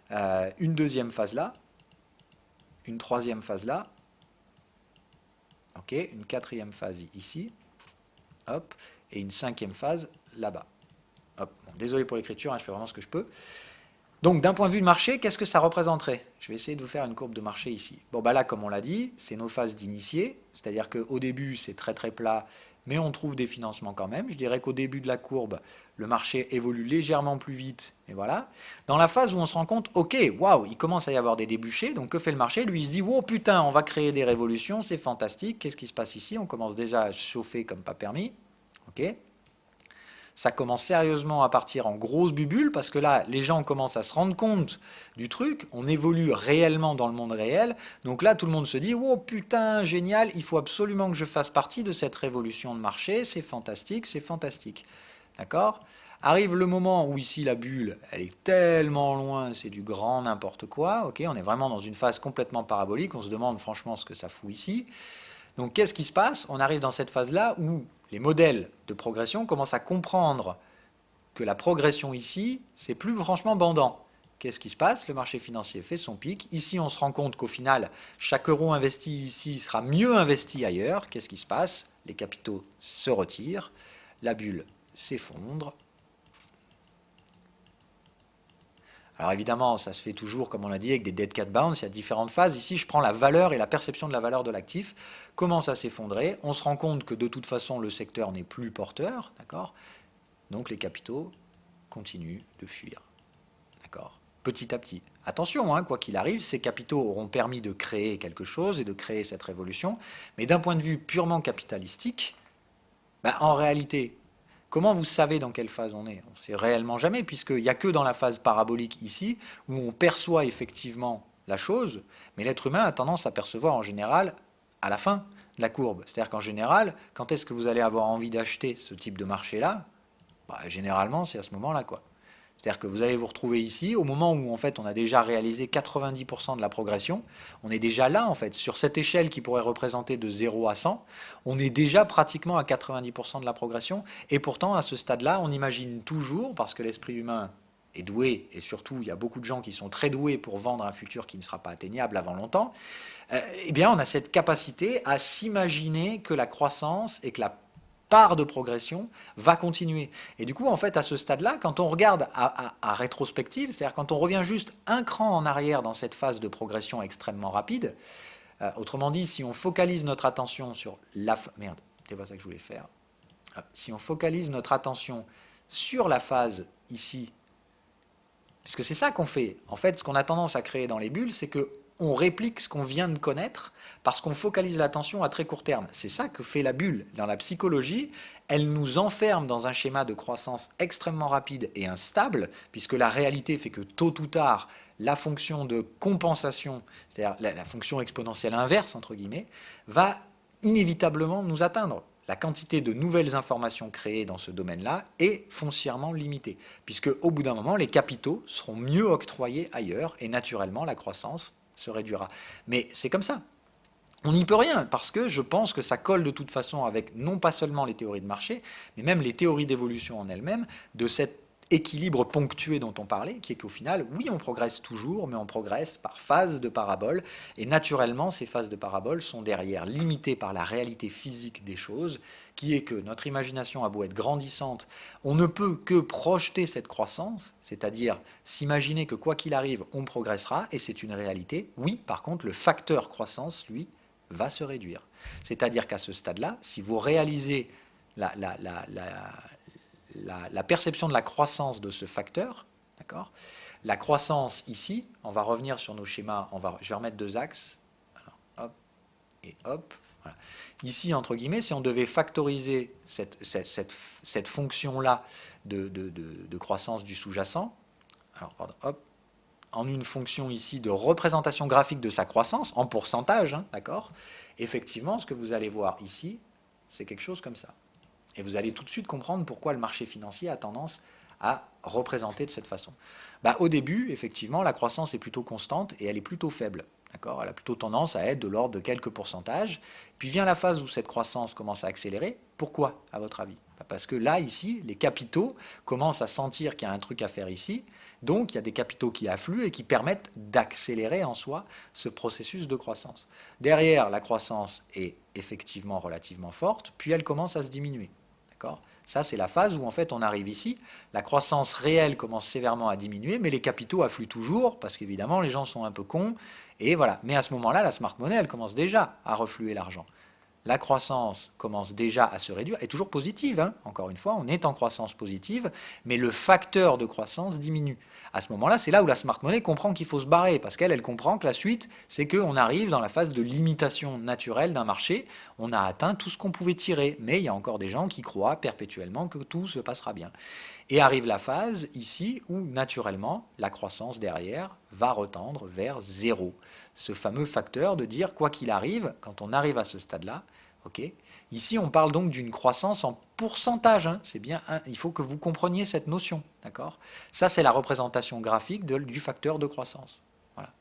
une deuxième phase là, une troisième phase là, okay, une quatrième phase ici, hop, et une cinquième phase là-bas. Bon, désolé pour l'écriture, hein, je fais vraiment ce que je peux. Donc, d'un point de vue de marché, qu'est-ce que ça représenterait? Je vais essayer de vous faire une courbe de marché ici. Bon, bah là, comme on l'a dit, c'est nos phases d'initiés, c'est-à-dire qu'au début, c'est très très plat, mais on trouve des financements quand même. Je dirais qu'au début de la courbe, le marché évolue légèrement plus vite, et voilà. Dans la phase où on se rend compte, ok, waouh, il commence à y avoir des débouchés, donc que fait le marché? Lui, il se dit, oh putain, on va créer des révolutions, c'est fantastique, qu'est-ce qui se passe ici? On commence déjà à chauffer comme pas permis, ok. Ça commence sérieusement à partir en grosse bubule, parce que là, les gens commencent à se rendre compte du truc, on évolue réellement dans le monde réel, donc là, tout le monde se dit, oh putain, génial, il faut absolument que je fasse partie de cette révolution de marché, c'est fantastique, d'accord? Arrive le moment où ici, la bulle, elle est tellement loin, c'est du grand n'importe quoi, ok? On est vraiment dans une phase complètement parabolique, on se demande franchement ce que ça fout ici. Donc qu'est-ce qui se passe? On arrive dans cette phase-là où les modèles de progression commencent à comprendre que la progression ici, c'est plus franchement bandant. Qu'est-ce qui se passe? Le marché financier fait son pic. Ici, on se rend compte qu'au final, chaque euro investi ici sera mieux investi ailleurs. Qu'est-ce qui se passe? Les capitaux se retirent, la bulle s'effondre. Alors évidemment, ça se fait toujours, comme on l'a dit, avec des dead cat bounce, il y a différentes phases. Ici, je prends la valeur et la perception de la valeur de l'actif, commence à s'effondrer. On se rend compte que de toute façon, le secteur n'est plus porteur, d'accord? Donc les capitaux continue de fuir. D'accord ? Petit à petit. Attention, hein, quoi qu'il arrive, ces capitaux auront permis de créer quelque chose et de créer cette révolution, mais d'un point de vue purement capitalistique, en réalité, comment vous savez dans quelle phase on est? On ne sait réellement jamais, puisqu'il n'y a que dans la phase parabolique ici, où on perçoit effectivement la chose, mais l'être humain a tendance à percevoir en général à la fin de la courbe. C'est-à-dire qu'en général, quand est-ce que vous allez avoir envie d'acheter ce type de marché-là? Généralement, c'est à ce moment-là, quoi. C'est-à-dire que vous allez vous retrouver ici, au moment où en fait on a déjà réalisé 90% de la progression, on est déjà là en fait, sur cette échelle qui pourrait représenter de 0 à 100, on est déjà pratiquement à 90% de la progression, et pourtant à ce stade-là, on imagine toujours, parce que l'esprit humain est doué, et surtout il y a beaucoup de gens qui sont très doués pour vendre un futur qui ne sera pas atteignable avant longtemps, eh bien on a cette capacité à s'imaginer que la croissance et que la part de progression va continuer. Et du coup, en fait, à ce stade-là, quand on regarde à rétrospective, c'est-à-dire quand on revient juste un cran en arrière dans cette phase de progression extrêmement rapide, autrement dit, si on focalise notre attention sur la... Merde, c'est pas ça que je voulais faire. Si on focalise notre attention sur la phase ici, puisque c'est ça qu'on fait. En fait, ce qu'on a tendance à créer dans les bulles, c'est que on réplique ce qu'on vient de connaître parce qu'on focalise l'attention à très court terme. C'est ça que fait la bulle. Dans la psychologie, elle nous enferme dans un schéma de croissance extrêmement rapide et instable, puisque la réalité fait que tôt ou tard, la fonction de compensation, c'est-à-dire la fonction exponentielle inverse, entre guillemets, va inévitablement nous atteindre. La quantité de nouvelles informations créées dans ce domaine-là est foncièrement limitée, puisque au bout d'un moment, les capitaux seront mieux octroyés ailleurs, et naturellement, la croissance se réduira. Mais c'est comme ça. On n'y peut rien, parce que je pense que ça colle de toute façon avec non pas seulement les théories de marché, mais même les théories d'évolution en elles-mêmes, de cet équilibre ponctué dont on parlait, qui est qu'au final, oui, on progresse toujours, mais on progresse par phases de parabole, et naturellement, ces phases de parabole sont derrière limitées par la réalité physique des choses, qui est que notre imagination a beau être grandissante, on ne peut que projeter cette croissance, c'est-à-dire s'imaginer que quoi qu'il arrive, on progressera, et c'est une réalité. Oui, par contre, le facteur croissance, lui, va se réduire. C'est-à-dire qu'à ce stade-là, si vous réalisez la perception de la croissance de ce facteur, d'accord ? La croissance ici, on va revenir sur nos schémas, je vais remettre deux axes, alors, hop, et hop, voilà. Ici, entre guillemets, si on devait factoriser cette fonction-là de croissance du sous-jacent, alors, pardon, hop, en une fonction ici de représentation graphique de sa croissance, en pourcentage, hein, d'accord ? Effectivement, ce que vous allez voir ici, c'est quelque chose comme ça. Et vous allez tout de suite comprendre pourquoi le marché financier a tendance à représenter de cette façon. Au début, effectivement, la croissance est plutôt constante et elle est plutôt faible. D'accord ? Elle a plutôt tendance à être de l'ordre de quelques pourcentages. Puis vient la phase où cette croissance commence à accélérer. Pourquoi, à votre avis ? Parce que là, ici, les capitaux commencent à sentir qu'il y a un truc à faire ici. Donc, il y a des capitaux qui affluent et qui permettent d'accélérer en soi ce processus de croissance. Derrière, la croissance est effectivement relativement forte, puis elle commence à se diminuer. D'accord ? Ça, c'est la phase où en fait on arrive ici, la croissance réelle commence sévèrement à diminuer, mais les capitaux affluent toujours, parce qu'évidemment les gens sont un peu cons, et voilà. Mais à ce moment-là, la smart money, elle commence déjà à refluer l'argent. La croissance commence déjà à se réduire, est toujours positive, hein. Encore une fois, on est en croissance positive, mais le facteur de croissance diminue. À ce moment-là, c'est là où la smart money comprend qu'il faut se barrer, parce qu'elle comprend que la suite, c'est qu'on arrive dans la phase de limitation naturelle d'un marché, on a atteint tout ce qu'on pouvait tirer, mais il y a encore des gens qui croient perpétuellement que tout se passera bien. Et arrive la phase ici où, naturellement, la croissance derrière va retendre vers zéro. Ce fameux facteur de dire, quoi qu'il arrive, quand on arrive à ce stade-là, okay, ici on parle donc d'une croissance en pourcentage, hein, c'est bien, il faut que vous compreniez cette notion, d'accord ? Ça c'est la représentation graphique du facteur de croissance. Voilà.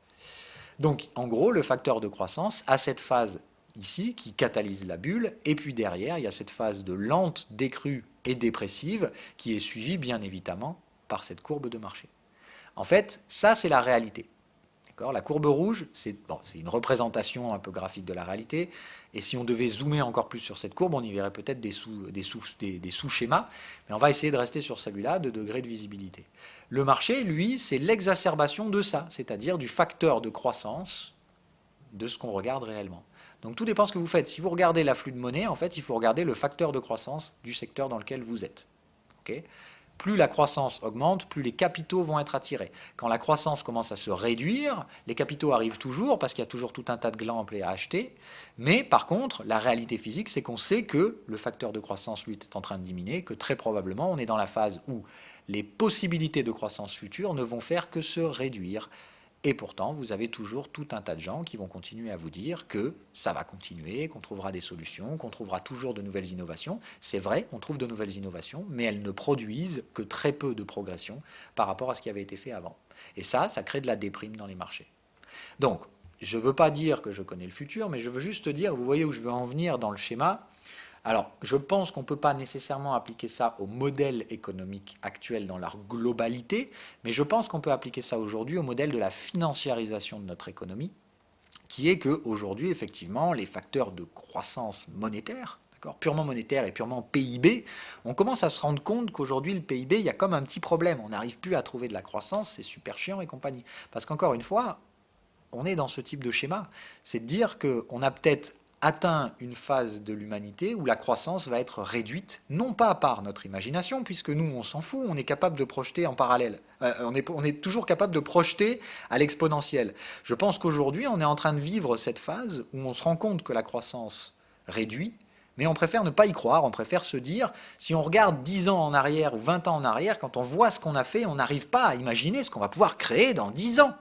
Donc en gros, le facteur de croissance a cette phase ici qui catalyse la bulle, et puis derrière il y a cette phase de lente décrue et dépressive qui est suivie bien évidemment par cette courbe de marché. En fait, ça c'est la réalité. La courbe rouge, c'est une représentation un peu graphique de la réalité, et si on devait zoomer encore plus sur cette courbe, on y verrait peut-être des sous-schémas, mais on va essayer de rester sur celui-là de degré de visibilité. Le marché, lui, c'est l'exacerbation de ça, c'est-à-dire du facteur de croissance de ce qu'on regarde réellement. Donc tout dépend de ce que vous faites. Si vous regardez l'afflux de monnaie, en fait, il faut regarder le facteur de croissance du secteur dans lequel vous êtes. Okay ? plus la croissance augmente, plus les capitaux vont être attirés. Quand la croissance commence à se réduire, les capitaux arrivent toujours parce qu'il y a toujours tout un tas de glands à acheter. Mais par contre, la réalité physique, c'est qu'on sait que le facteur de croissance, lui, est en train de diminuer, que très probablement, on est dans la phase où les possibilités de croissance future ne vont faire que se réduire. Et pourtant, vous avez toujours tout un tas de gens qui vont continuer à vous dire que ça va continuer, qu'on trouvera des solutions, qu'on trouvera toujours de nouvelles innovations. C'est vrai, on trouve de nouvelles innovations, mais elles ne produisent que très peu de progression par rapport à ce qui avait été fait avant. Et ça crée de la déprime dans les marchés. Donc, je ne veux pas dire que je connais le futur, mais je veux juste dire, vous voyez où je veux en venir dans le schéma. Alors, je pense qu'on ne peut pas nécessairement appliquer ça au modèle économique actuel dans leur globalité, mais je pense qu'on peut appliquer ça aujourd'hui au modèle de la financiarisation de notre économie, qui est qu'aujourd'hui, effectivement, les facteurs de croissance monétaire, purement monétaire et purement PIB, on commence à se rendre compte qu'aujourd'hui, le PIB, il y a comme un petit problème. On n'arrive plus à trouver de la croissance, c'est super chiant et compagnie. Parce qu'encore une fois, on est dans ce type de schéma. C'est de dire qu'on a peut-être atteint une phase de l'humanité où la croissance va être réduite, non pas par notre imagination, puisque nous, on s'en fout, on est capable de projeter en parallèle. On est toujours capable de projeter à l'exponentielle. Je pense qu'aujourd'hui, on est en train de vivre cette phase où on se rend compte que la croissance réduit, mais on préfère ne pas y croire, on préfère se dire, si on regarde 10 ans en arrière ou 20 ans en arrière, quand on voit ce qu'on a fait, on n'arrive pas à imaginer ce qu'on va pouvoir créer dans 10 ans.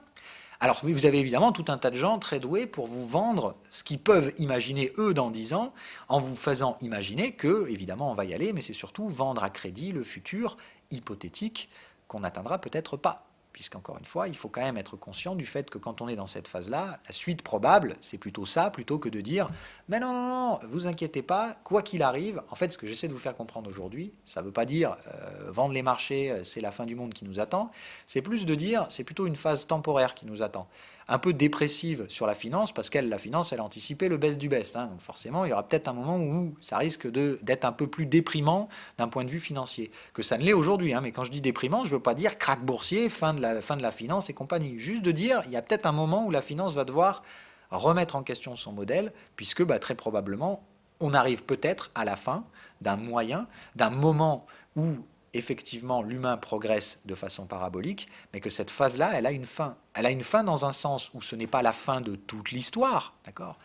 Alors oui, vous avez évidemment tout un tas de gens très doués pour vous vendre ce qu'ils peuvent imaginer eux dans 10 ans, en vous faisant imaginer que, évidemment, on va y aller, mais c'est surtout vendre à crédit le futur hypothétique qu'on n'atteindra peut-être pas. Puisqu'encore une fois, il faut quand même être conscient du fait que quand on est dans cette phase-là, la suite probable, c'est plutôt ça, plutôt que de dire « Mais non, non, non, vous inquiétez pas, quoi qu'il arrive », en fait, ce que j'essaie de vous faire comprendre aujourd'hui, ça ne veut pas dire vendre les marchés, c'est la fin du monde qui nous attend, c'est plus de dire, c'est plutôt une phase temporaire qui nous attend. Un peu dépressive sur la finance, parce qu'elle, la finance, elle a anticipé le baisse du baisse. Hein, donc forcément, il y aura peut-être un moment où ça risque d'être un peu plus déprimant d'un point de vue financier. Que ça ne l'est aujourd'hui, hein, mais quand je dis déprimant, je ne veux pas dire krach boursier, fin de la finance et compagnie. Juste de dire, il y a peut-être un moment où la finance va devoir remettre en question son modèle, puisque très probablement, on arrive peut-être à la fin d'un moment où effectivement l'humain progresse de façon parabolique, mais que cette phase-là, elle a une fin. Elle a une fin dans un sens où ce n'est pas la fin de toute l'histoire, d'accord ?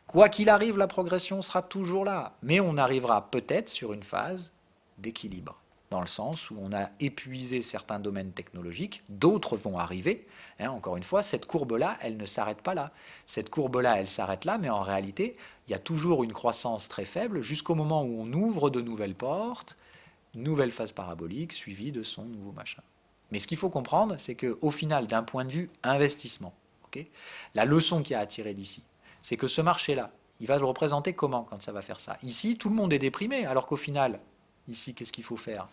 Quoi qu'il arrive, la progression sera toujours là, mais on arrivera peut-être sur une phase d'équilibre, dans le sens où on a épuisé certains domaines technologiques, d'autres vont arriver. Hein, encore une fois, cette courbe-là, elle ne s'arrête pas là. Cette courbe-là, elle s'arrête là, mais en réalité, il y a toujours une croissance très faible jusqu'au moment où on ouvre de nouvelles portes, nouvelle phase parabolique suivie de son nouveau machin. Mais ce qu'il faut comprendre, c'est qu'au final, d'un point de vue investissement, la leçon qui a attiré d'ici, c'est que ce marché-là, il va le représenter comment quand ça va faire ça? Ici, tout le monde est déprimé, alors qu'au final, ici, qu'est-ce qu'il faut faire?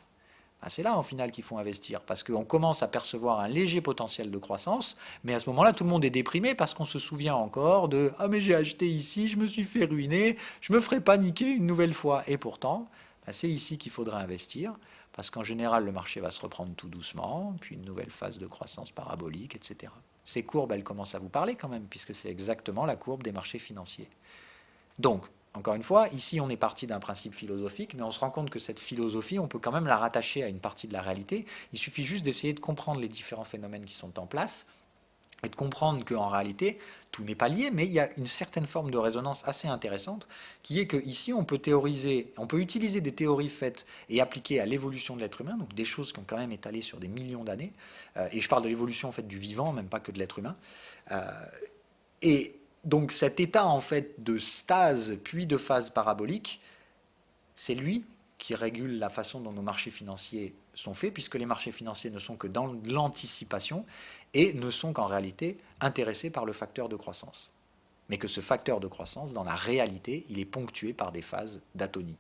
C'est là, en final, qu'il faut investir, parce qu'on commence à percevoir un léger potentiel de croissance, mais à ce moment-là, tout le monde est déprimé parce qu'on se souvient encore de « Ah, mais j'ai acheté ici, je me suis fait ruiner, je me ferai paniquer une nouvelle fois. » Et pourtant, c'est ici qu'il faudra investir, parce qu'en général, le marché va se reprendre tout doucement, puis une nouvelle phase de croissance parabolique, etc. Ces courbes, elles commencent à vous parler quand même, puisque c'est exactement la courbe des marchés financiers. Donc, encore une fois, ici, on est parti d'un principe philosophique, mais on se rend compte que cette philosophie, on peut quand même la rattacher à une partie de la réalité. Il suffit juste d'essayer de comprendre les différents phénomènes qui sont en place, et de comprendre qu'en réalité, tout n'est pas lié, mais il y a une certaine forme de résonance assez intéressante, qui est qu'ici, on peut utiliser des théories faites et appliquées à l'évolution de l'être humain, donc des choses qui ont quand même étalé sur des millions d'années, et je parle de l'évolution en fait, du vivant, même pas que de l'être humain, et donc cet état en fait de stase puis de phase parabolique, c'est lui qui régule la façon dont nos marchés financiers sont faits, puisque les marchés financiers ne sont que dans l'anticipation et ne sont qu'en réalité intéressés par le facteur de croissance. Mais que ce facteur de croissance, dans la réalité, il est ponctué par des phases d'atonie.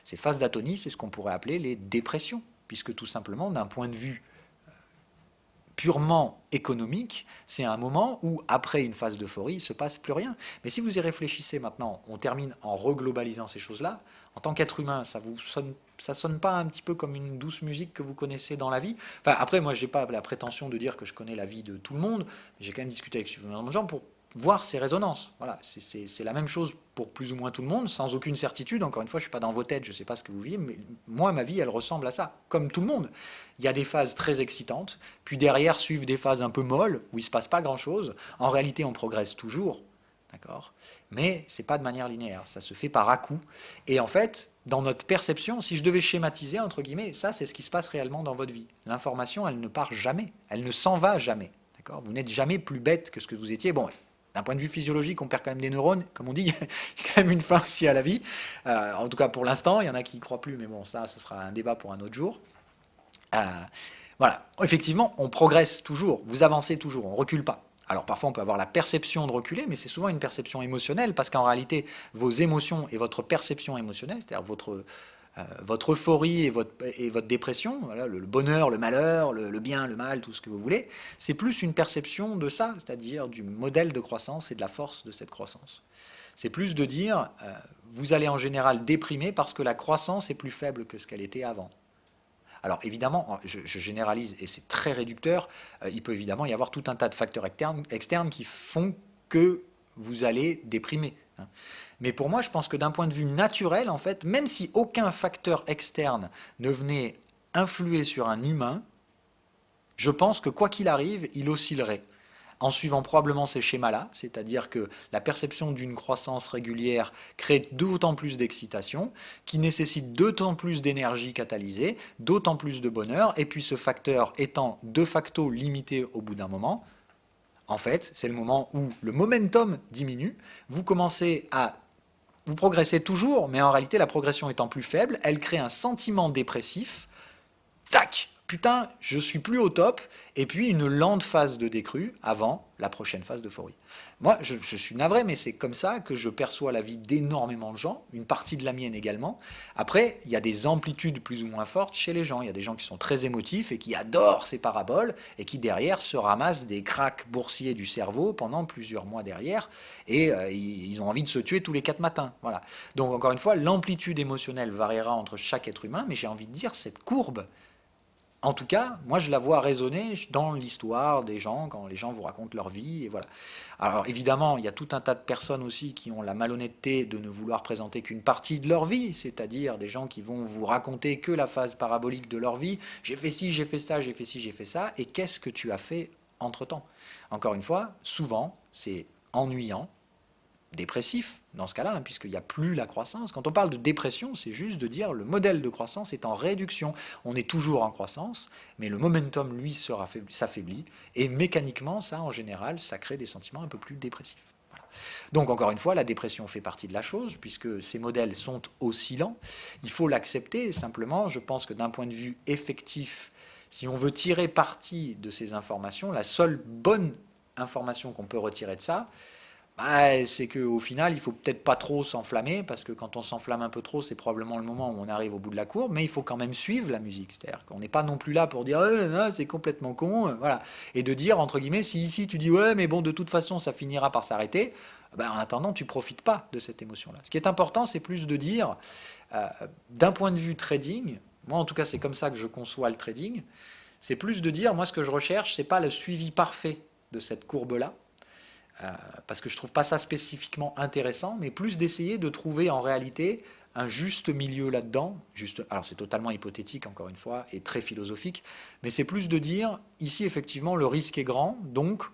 Ces phases d'atonie, c'est ce qu'on pourrait appeler les dépressions, puisque tout simplement, d'un point de vue purement économique, c'est un moment où, après une phase d'euphorie, il ne se passe plus rien. Mais si vous y réfléchissez maintenant, on termine en reglobalisant ces choses-là, en tant qu'être humain, ça sonne pas un petit peu comme une douce musique que vous connaissez dans la vie? Enfin, après, moi, je n'ai pas la prétention de dire que je connais la vie de tout le monde, mais j'ai quand même discuté avec suffisamment de gens pour voir ces résonances. Voilà, c'est la même chose pour plus ou moins tout le monde, sans aucune certitude. Encore une fois, je ne suis pas dans vos têtes, je ne sais pas ce que vous vivez, mais moi, ma vie, elle ressemble à ça. Comme tout le monde, il y a des phases très excitantes, puis derrière suivent des phases un peu molles, où il ne se passe pas grand-chose. En réalité, on progresse toujours, d'accord, mais ce n'est pas de manière linéaire, ça se fait par à-coups. Et en fait, dans notre perception, si je devais schématiser, entre guillemets, ça, c'est ce qui se passe réellement dans votre vie. L'information, elle ne part jamais, elle ne s'en va jamais. Vous n'êtes jamais plus bête que ce que vous étiez. Bon, d'un point de vue physiologique, on perd quand même des neurones, comme on dit, il y a quand même une fin aussi à la vie. En tout cas, pour l'instant, il y en a qui n'y croient plus, mais bon, ça, ce sera un débat pour un autre jour. Voilà, effectivement, on progresse toujours, vous avancez toujours, on ne recule pas. Alors parfois, on peut avoir la perception de reculer, mais c'est souvent une perception émotionnelle, parce qu'en réalité, vos émotions et votre perception émotionnelle, c'est-à-dire votre euphorie et votre dépression, voilà, le bonheur, le malheur, le bien, le mal, tout ce que vous voulez, c'est plus une perception de ça, c'est-à-dire du modèle de croissance et de la force de cette croissance. C'est plus de dire, vous allez en général déprimer parce que la croissance est plus faible que ce qu'elle était avant. Alors évidemment, je généralise et c'est très réducteur, il peut évidemment y avoir tout un tas de facteurs externes qui font que vous allez déprimer. Mais pour moi, je pense que d'un point de vue naturel, en fait, même si aucun facteur externe ne venait influer sur un humain, je pense que quoi qu'il arrive, il oscillerait. En suivant probablement ces schémas-là, c'est-à-dire que la perception d'une croissance régulière crée d'autant plus d'excitation, qui nécessite d'autant plus d'énergie catalysée, d'autant plus de bonheur, et puis ce facteur étant de facto limité au bout d'un moment, en fait, c'est le moment où le momentum diminue, vous progressez toujours, mais en réalité, la progression étant plus faible, elle crée un sentiment dépressif. Tac! Putain, je suis plus au top, et puis une lente phase de décrue avant la prochaine phase d'euphorie. Moi, je suis navré, mais c'est comme ça que je perçois la vie d'énormément de gens, une partie de la mienne également. Après, il y a des amplitudes plus ou moins fortes chez les gens. Il y a des gens qui sont très émotifs et qui adorent ces paraboles, et qui derrière se ramassent des cracks boursiers du cerveau pendant plusieurs mois derrière, et ils ont envie de se tuer tous les 4 matins. Voilà. Donc encore une fois, l'amplitude émotionnelle variera entre chaque être humain, mais j'ai envie de dire, cette courbe, en tout cas, moi je la vois résonner dans l'histoire des gens, quand les gens vous racontent leur vie, et voilà. Alors évidemment, il y a tout un tas de personnes aussi qui ont la malhonnêteté de ne vouloir présenter qu'une partie de leur vie, c'est-à-dire des gens qui vont vous raconter que la phase parabolique de leur vie. J'ai fait ci, j'ai fait ça, j'ai fait ci, j'ai fait ça, et qu'est-ce que tu as fait entre-temps? Encore une fois, souvent, c'est ennuyant, dépressif dans ce cas-là, puisqu'il n'y a plus la croissance. Quand on parle de dépression, c'est juste de dire le modèle de croissance est en réduction. On est toujours en croissance, mais le momentum, lui, s'affaiblit, et mécaniquement, ça, en général, ça crée des sentiments un peu plus dépressifs. Voilà. Donc, encore une fois, la dépression fait partie de la chose, puisque ces modèles sont oscillants. Il faut l'accepter, simplement, je pense que d'un point de vue effectif, si on veut tirer parti de ces informations, la seule bonne information qu'on peut retirer de ça, c'est qu'au final, il ne faut peut-être pas trop s'enflammer, parce que quand on s'enflamme un peu trop, c'est probablement le moment où on arrive au bout de la courbe, mais il faut quand même suivre la musique. C'est-à-dire qu'on n'est pas non plus là pour dire c'est complètement con, voilà. Et de dire, entre guillemets, si ici tu dis ouais, mais bon, de toute façon, ça finira par s'arrêter, en attendant, tu ne profites pas de cette émotion-là. Ce qui est important, c'est plus de dire, d'un point de vue trading, moi en tout cas, c'est comme ça que je conçois le trading, c'est plus de dire, moi ce que je recherche, ce n'est pas le suivi parfait de cette courbe-là, parce que je ne trouve pas ça spécifiquement intéressant, mais plus d'essayer de trouver en réalité un juste milieu là-dedans. Alors c'est totalement hypothétique encore une fois, et très philosophique, mais c'est plus de dire, ici effectivement le risque est grand, donc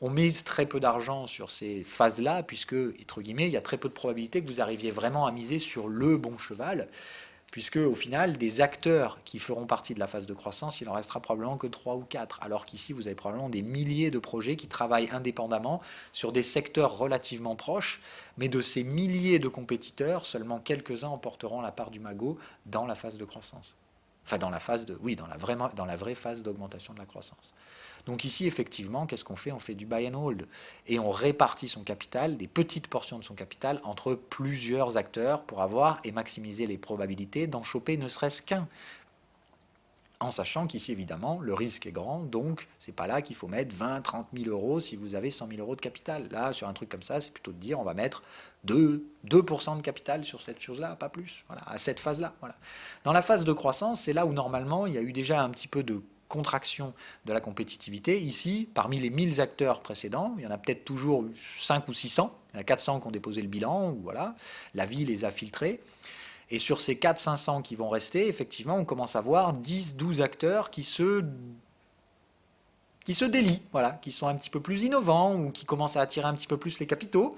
on mise très peu d'argent sur ces phases-là, puisque, entre guillemets, il y a très peu de probabilité que vous arriviez vraiment à miser sur le bon cheval, puisque au final, des acteurs qui feront partie de la phase de croissance, il en restera probablement que 3 ou 4, alors qu'ici, vous avez probablement des milliers de projets qui travaillent indépendamment sur des secteurs relativement proches, mais de ces milliers de compétiteurs, seulement quelques-uns emporteront la part du magot dans la phase de croissance. Enfin, dans la vraie phase d'augmentation de la croissance. Donc ici, effectivement, qu'est-ce qu'on fait? On fait du buy and hold. Et on répartit son capital, des petites portions de son capital, entre plusieurs acteurs pour avoir et maximiser les probabilités d'en choper ne serait-ce qu'un. En sachant qu'ici, évidemment, le risque est grand, donc c'est pas là qu'il faut mettre 20, 30 000 euros si vous avez 100 000 euros de capital. Là, sur un truc comme ça, c'est plutôt de dire on va mettre 2% de capital sur cette chose-là, pas plus, voilà, à cette phase-là. Voilà. Dans la phase de croissance, c'est là où normalement il y a eu déjà un petit peu de contraction de la compétitivité. Ici, parmi les 1000 acteurs précédents, il y en a peut-être toujours 5 ou 600, il y en a 400 qui ont déposé le bilan, ou voilà, la vie les a filtrés. Et sur ces 400-500 qui vont rester, effectivement, on commence à voir 10-12 acteurs qui se délient, voilà, qui sont un petit peu plus innovants ou qui commencent à attirer un petit peu plus les capitaux.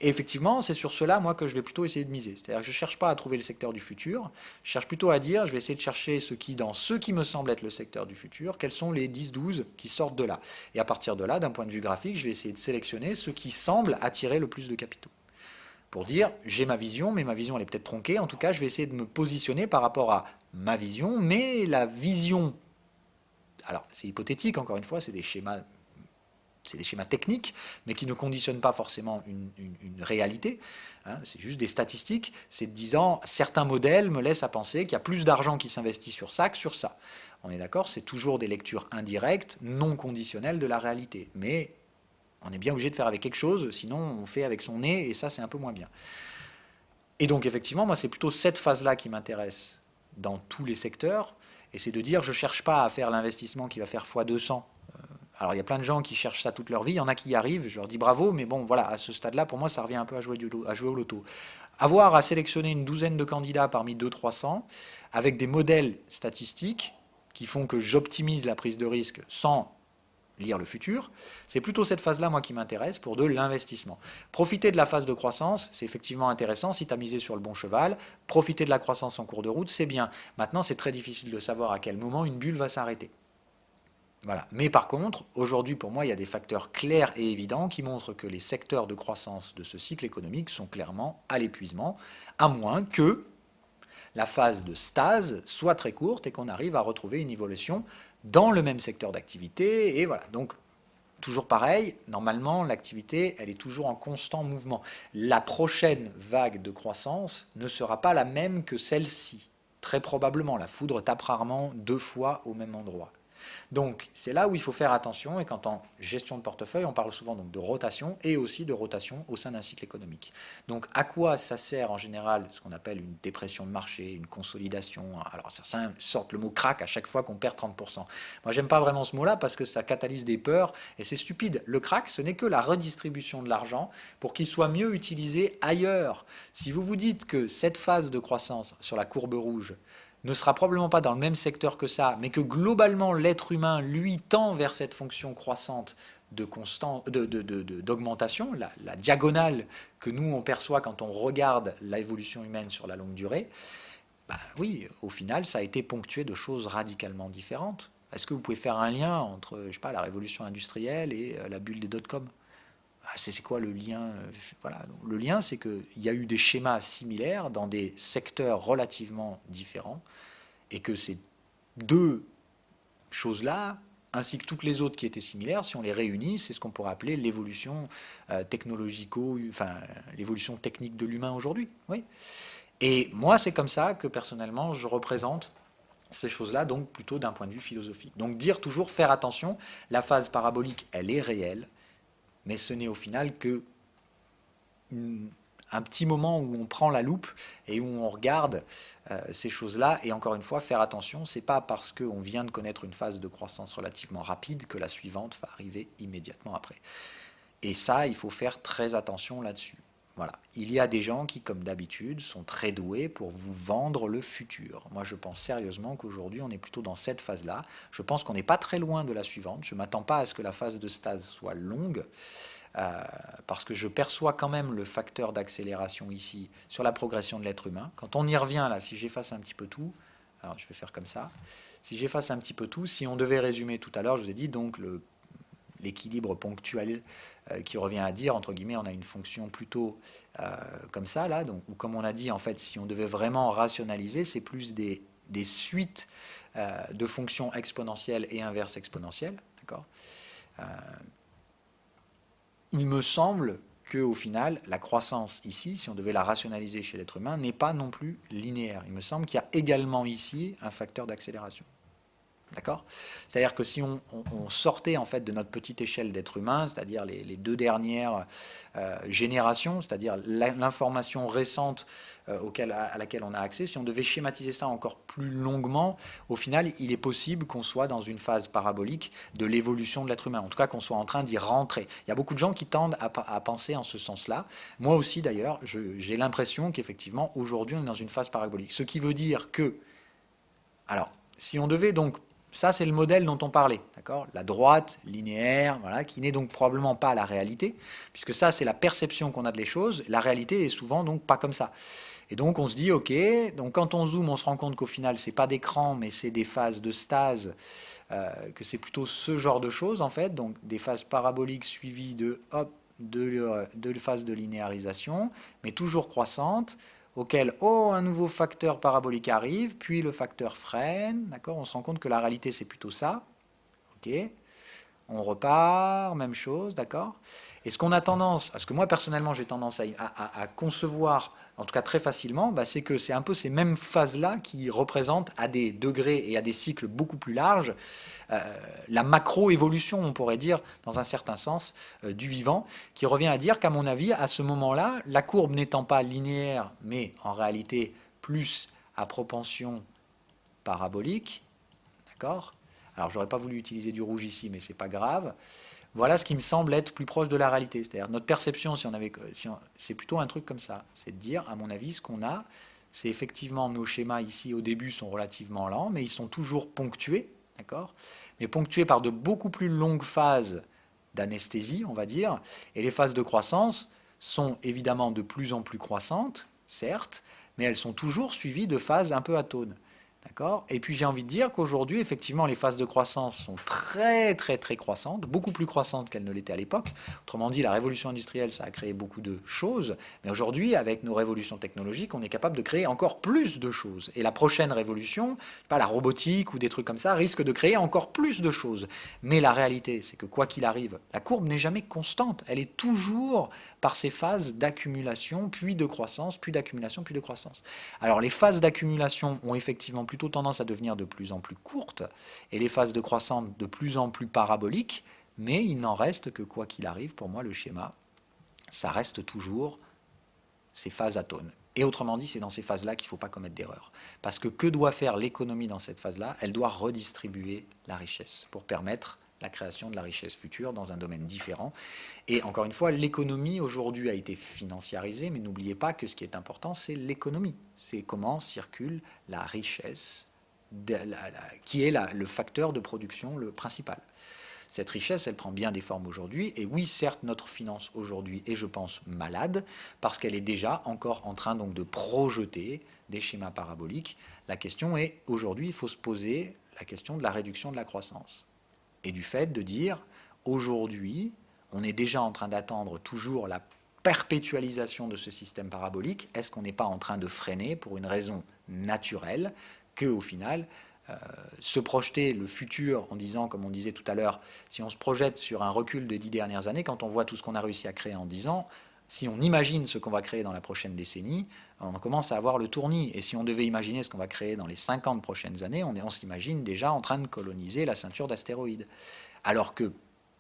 Et effectivement, c'est sur cela, moi, que je vais plutôt essayer de miser. C'est-à-dire que je ne cherche pas à trouver le secteur du futur, je cherche plutôt à dire, je vais essayer de chercher dans ce qui me semble être le secteur du futur, quels sont les 10-12 qui sortent de là. Et à partir de là, d'un point de vue graphique, je vais essayer de sélectionner ceux qui semblent attirer le plus de capitaux. Pour dire, j'ai ma vision, mais ma vision elle est peut-être tronquée. En tout cas, je vais essayer de me positionner par rapport à ma vision, mais la vision, alors c'est hypothétique, encore une fois, c'est des schémas techniques, mais qui ne conditionnent pas forcément une réalité. Hein, c'est juste des statistiques. C'est disant, certains modèles me laissent à penser qu'il y a plus d'argent qui s'investit sur ça que sur ça. On est d'accord, c'est toujours des lectures indirectes, non conditionnelles de la réalité. Mais on est bien obligé de faire avec quelque chose, sinon on fait avec son nez, et ça c'est un peu moins bien. Et donc effectivement, moi c'est plutôt cette phase-là qui m'intéresse dans tous les secteurs, et c'est de dire, je ne cherche pas à faire l'investissement qui va faire x200. Alors il y a plein de gens qui cherchent ça toute leur vie, il y en a qui y arrivent, je leur dis bravo, mais bon voilà, à ce stade-là, pour moi ça revient un peu à jouer au loto. Avoir à sélectionner une douzaine de candidats parmi 200-300, avec des modèles statistiques qui font que j'optimise la prise de risque sans lire le futur, c'est plutôt cette phase-là, moi, qui m'intéresse pour de l'investissement. Profiter de la phase de croissance, c'est effectivement intéressant si tu as misé sur le bon cheval. Profiter de la croissance en cours de route, c'est bien. Maintenant, c'est très difficile de savoir à quel moment une bulle va s'arrêter. Voilà. Mais par contre, aujourd'hui, pour moi, il y a des facteurs clairs et évidents qui montrent que les secteurs de croissance de ce cycle économique sont clairement à l'épuisement, à moins que la phase de stase soit très courte et qu'on arrive à retrouver une évolution dans le même secteur d'activité. Et voilà, donc toujours pareil, normalement l'activité elle est toujours en constant mouvement. La prochaine vague de croissance ne sera pas la même que celle-ci. Très probablement, la foudre tape rarement 2 fois au même endroit. Donc c'est là où il faut faire attention, et quand en gestion de portefeuille, on parle souvent donc de rotation et aussi de rotation au sein d'un cycle économique. Donc à quoi ça sert en général ce qu'on appelle une dépression de marché, une consolidation? Alors certains sortent le mot crack à chaque fois qu'on perd 30%. Moi j'aime pas vraiment ce mot-là parce que ça catalyse des peurs et c'est stupide. Le crack, ce n'est que la redistribution de l'argent pour qu'il soit mieux utilisé ailleurs. Si vous vous dites que cette phase de croissance sur la courbe rouge ne sera probablement pas dans le même secteur que ça, mais que globalement l'être humain, lui, tend vers cette fonction croissante d'augmentation, la diagonale que nous, on perçoit quand on regarde l'évolution humaine sur la longue durée, bah oui, au final, ça a été ponctué de choses radicalement différentes. Est-ce que vous pouvez faire un lien entre, je sais pas, la révolution industrielle et la bulle des dot-com? C'est quoi le lien? Voilà. Le lien, c'est qu'il y a eu des schémas similaires dans des secteurs relativement différents et que ces deux choses-là, ainsi que toutes les autres qui étaient similaires, si on les réunit, c'est ce qu'on pourrait appeler l'évolution l'évolution technique de l'humain aujourd'hui. Oui. Et moi, c'est comme ça que personnellement, je représente ces choses-là, donc plutôt d'un point de vue philosophique. Donc dire toujours faire attention, la phase parabolique, elle est réelle, mais ce n'est au final que un petit moment où on prend la loupe et où on regarde ces choses-là. Et encore une fois, faire attention, c'est pas parce qu'on vient de connaître une phase de croissance relativement rapide que la suivante va arriver immédiatement après. Et ça, il faut faire très attention là-dessus. Voilà. Il y a des gens qui, comme d'habitude, sont très doués pour vous vendre le futur. Moi, je pense sérieusement qu'aujourd'hui, on est plutôt dans cette phase-là. Je pense qu'on n'est pas très loin de la suivante. Je ne m'attends pas à ce que la phase de stase soit longue, parce que je perçois quand même le facteur d'accélération ici sur la progression de l'être humain. Quand on y revient, là, si j'efface un petit peu tout, alors je vais faire comme ça, si j'efface un petit peu tout, si on devait résumer tout à l'heure, je vous ai dit donc l'équilibre ponctuel qui revient à dire, entre guillemets, on a une fonction plutôt comme ça, là, donc, ou comme on a dit, en fait, si on devait vraiment rationaliser, c'est plus des suites de fonctions exponentielles et inverses exponentielles, d'accord? Il me semble qu'au final, la croissance ici, si on devait la rationaliser chez l'être humain, n'est pas non plus linéaire. Il me semble qu'il y a également ici un facteur d'accélération. D'accord? C'est-à-dire que si on sortait en fait de notre petite échelle d'être humain, c'est-à-dire les deux dernières générations, c'est-à-dire l'information récente à laquelle on a accès, si on devait schématiser ça encore plus longuement, au final, il est possible qu'on soit dans une phase parabolique de l'évolution de l'être humain. En tout cas, qu'on soit en train d'y rentrer. Il y a beaucoup de gens qui tendent à penser en ce sens-là. Moi aussi, d'ailleurs, j'ai l'impression qu'effectivement, aujourd'hui, on est dans une phase parabolique. Ce qui veut dire que, alors, si on devait donc ça, c'est le modèle dont on parlait, d'accord? La droite, linéaire, voilà, qui n'est donc probablement pas la réalité, puisque ça, c'est la perception qu'on a de les choses. La réalité est souvent donc pas comme ça. Et donc, on se dit, ok, donc quand on zoome, on se rend compte qu'au final, c'est pas d'écran, mais c'est des phases de stase, que c'est plutôt ce genre de choses, en fait, donc des phases paraboliques suivies de phases de linéarisation, mais toujours croissantes, auquel un nouveau facteur parabolique arrive, puis le facteur freine, d'accord? On se rend compte que la réalité c'est plutôt ça, ok? On repart, même chose, d'accord? Et ce qu'on a tendance, ce que moi personnellement j'ai tendance à concevoir, en tout cas très facilement, bah, c'est que c'est un peu ces mêmes phases-là qui représentent à des degrés et à des cycles beaucoup plus larges la macro-évolution, on pourrait dire, dans un certain sens, du vivant, qui revient à dire qu'à mon avis, à ce moment-là, la courbe n'étant pas linéaire, mais en réalité plus à propension parabolique, d'accord? Alors, j'aurais pas voulu utiliser du rouge ici, mais c'est pas grave. Voilà ce qui me semble être plus proche de la réalité. C'est-à-dire notre perception, c'est plutôt un truc comme ça. C'est de dire, à mon avis, ce qu'on a, c'est effectivement nos schémas ici au début sont relativement lents, mais ils sont toujours ponctués, d'accord? Mais ponctués par de beaucoup plus longues phases d'anesthésie, on va dire. Et les phases de croissance sont évidemment de plus en plus croissantes, certes, mais elles sont toujours suivies de phases un peu atones. D'accord? Et puis j'ai envie de dire qu'aujourd'hui, effectivement, les phases de croissance sont très, très, très croissantes, beaucoup plus croissantes qu'elles ne l'étaient à l'époque. Autrement dit, la révolution industrielle, ça a créé beaucoup de choses. Mais aujourd'hui, avec nos révolutions technologiques, on est capable de créer encore plus de choses. Et la prochaine révolution, pas la robotique ou des trucs comme ça, risque de créer encore plus de choses. Mais la réalité, c'est que quoi qu'il arrive, la courbe n'est jamais constante. Elle est toujours par ces phases d'accumulation, puis de croissance, puis d'accumulation, puis de croissance. Alors les phases d'accumulation ont effectivement plutôt tendance à devenir de plus en plus courtes, et les phases de croissance de plus en plus paraboliques, mais il n'en reste que quoi qu'il arrive, pour moi le schéma, ça reste toujours ces phases atones. Et autrement dit, c'est dans ces phases-là qu'il ne faut pas commettre d'erreur. Parce que doit faire l'économie dans cette phase-là? Elle doit redistribuer la richesse pour permettre la création de la richesse future dans un domaine différent. Et encore une fois, l'économie aujourd'hui a été financiarisée, mais n'oubliez pas que ce qui est important, c'est l'économie. C'est comment circule la richesse, qui est le facteur de production le principal. Cette richesse, elle prend bien des formes aujourd'hui. Et oui, certes, notre finance aujourd'hui est, je pense, malade, parce qu'elle est déjà encore en train donc de projeter des schémas paraboliques. La question est, aujourd'hui, il faut se poser la question de la réduction de la croissance. Et du fait de dire, aujourd'hui, on est déjà en train d'attendre toujours la perpétualisation de ce système parabolique. Est-ce qu'on n'est pas en train de freiner pour une raison naturelle que, au final, se projeter le futur en disant, comme on disait tout à l'heure, si on se projette sur un recul de 10 dernières années, quand on voit tout ce qu'on a réussi à créer en 10 ans, si on imagine ce qu'on va créer dans la prochaine décennie, on commence à avoir le tournis. Et si on devait imaginer ce qu'on va créer dans les 50 prochaines années, on s'imagine déjà en train de coloniser la ceinture d'astéroïdes. Alors que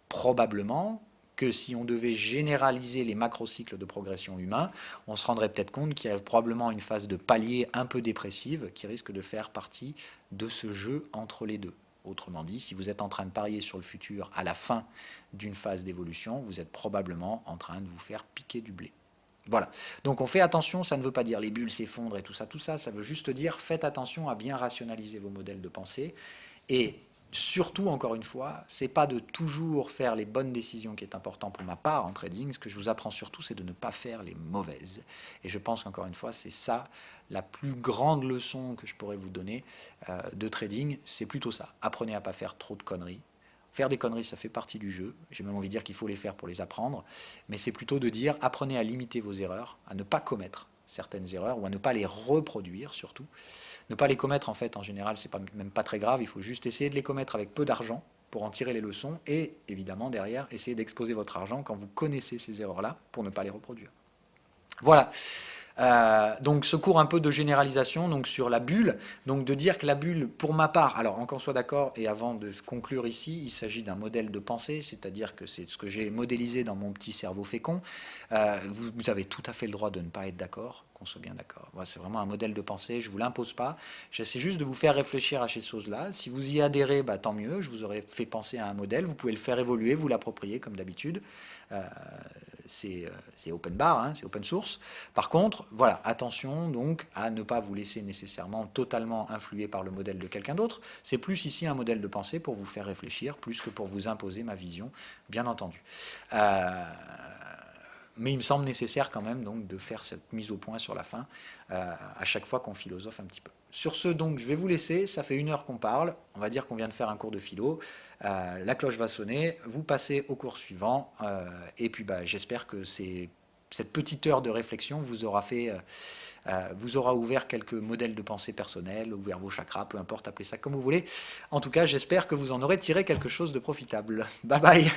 probablement que si on devait généraliser les macrocycles de progression humain, on se rendrait peut-être compte qu'il y a probablement une phase de palier un peu dépressive qui risque de faire partie de ce jeu entre les deux. Autrement dit, si vous êtes en train de parier sur le futur à la fin d'une phase d'évolution, vous êtes probablement en train de vous faire piquer du blé. Voilà. Donc on fait attention, ça ne veut pas dire les bulles s'effondrent et tout ça, ça veut juste dire faites attention à bien rationaliser vos modèles de pensée. Et surtout, encore une fois, c'est pas de toujours faire les bonnes décisions qui est important pour ma part en trading. Ce que je vous apprends surtout, c'est de ne pas faire les mauvaises. Et je pense qu'encore une fois, c'est ça la plus grande leçon que je pourrais vous donner de trading, c'est plutôt ça. Apprenez à pas faire trop de conneries. Faire des conneries, ça fait partie du jeu. J'ai même envie de dire qu'il faut les faire pour les apprendre. Mais c'est plutôt de dire, apprenez à limiter vos erreurs, à ne pas commettre certaines erreurs ou à ne pas les reproduire surtout. Ne pas les commettre, en fait, en général, c'est même pas très grave. Il faut juste essayer de les commettre avec peu d'argent pour en tirer les leçons et, évidemment, derrière, essayer d'exposer votre argent quand vous connaissez ces erreurs-là pour ne pas les reproduire. Voilà. Donc ce cours un peu de généralisation donc sur la bulle, donc de dire que la bulle, pour ma part, alors encore soit d'accord, et avant de conclure ici, il s'agit d'un modèle de pensée, c'est-à-dire que c'est ce que j'ai modélisé dans mon petit cerveau fécond. Vous avez tout à fait le droit de ne pas être d'accord, qu'on soit bien d'accord. Voilà, c'est vraiment un modèle de pensée, je ne vous l'impose pas, j'essaie juste de vous faire réfléchir à ces choses-là. Si vous y adhérez, bah, tant mieux, je vous aurais fait penser à un modèle, vous pouvez le faire évoluer, vous l'approprier comme d'habitude. C'est open bar, hein, c'est open source. Par contre, voilà, attention donc à ne pas vous laisser nécessairement totalement influer par le modèle de quelqu'un d'autre. C'est plus ici un modèle de pensée pour vous faire réfléchir, plus que pour vous imposer ma vision, bien entendu. Mais il me semble nécessaire quand même donc de faire cette mise au point sur la fin, à chaque fois qu'on philosophe un petit peu. Sur ce, donc, je vais vous laisser, ça fait 1 heure qu'on parle, on va dire qu'on vient de faire un cours de philo, la cloche va sonner, vous passez au cours suivant, et puis bah, j'espère que cette petite heure de réflexion vous aura vous aura ouvert quelques modèles de pensée personnels, ouvert vos chakras, peu importe, appelez ça comme vous voulez. En tout cas, j'espère que vous en aurez tiré quelque chose de profitable. Bye bye.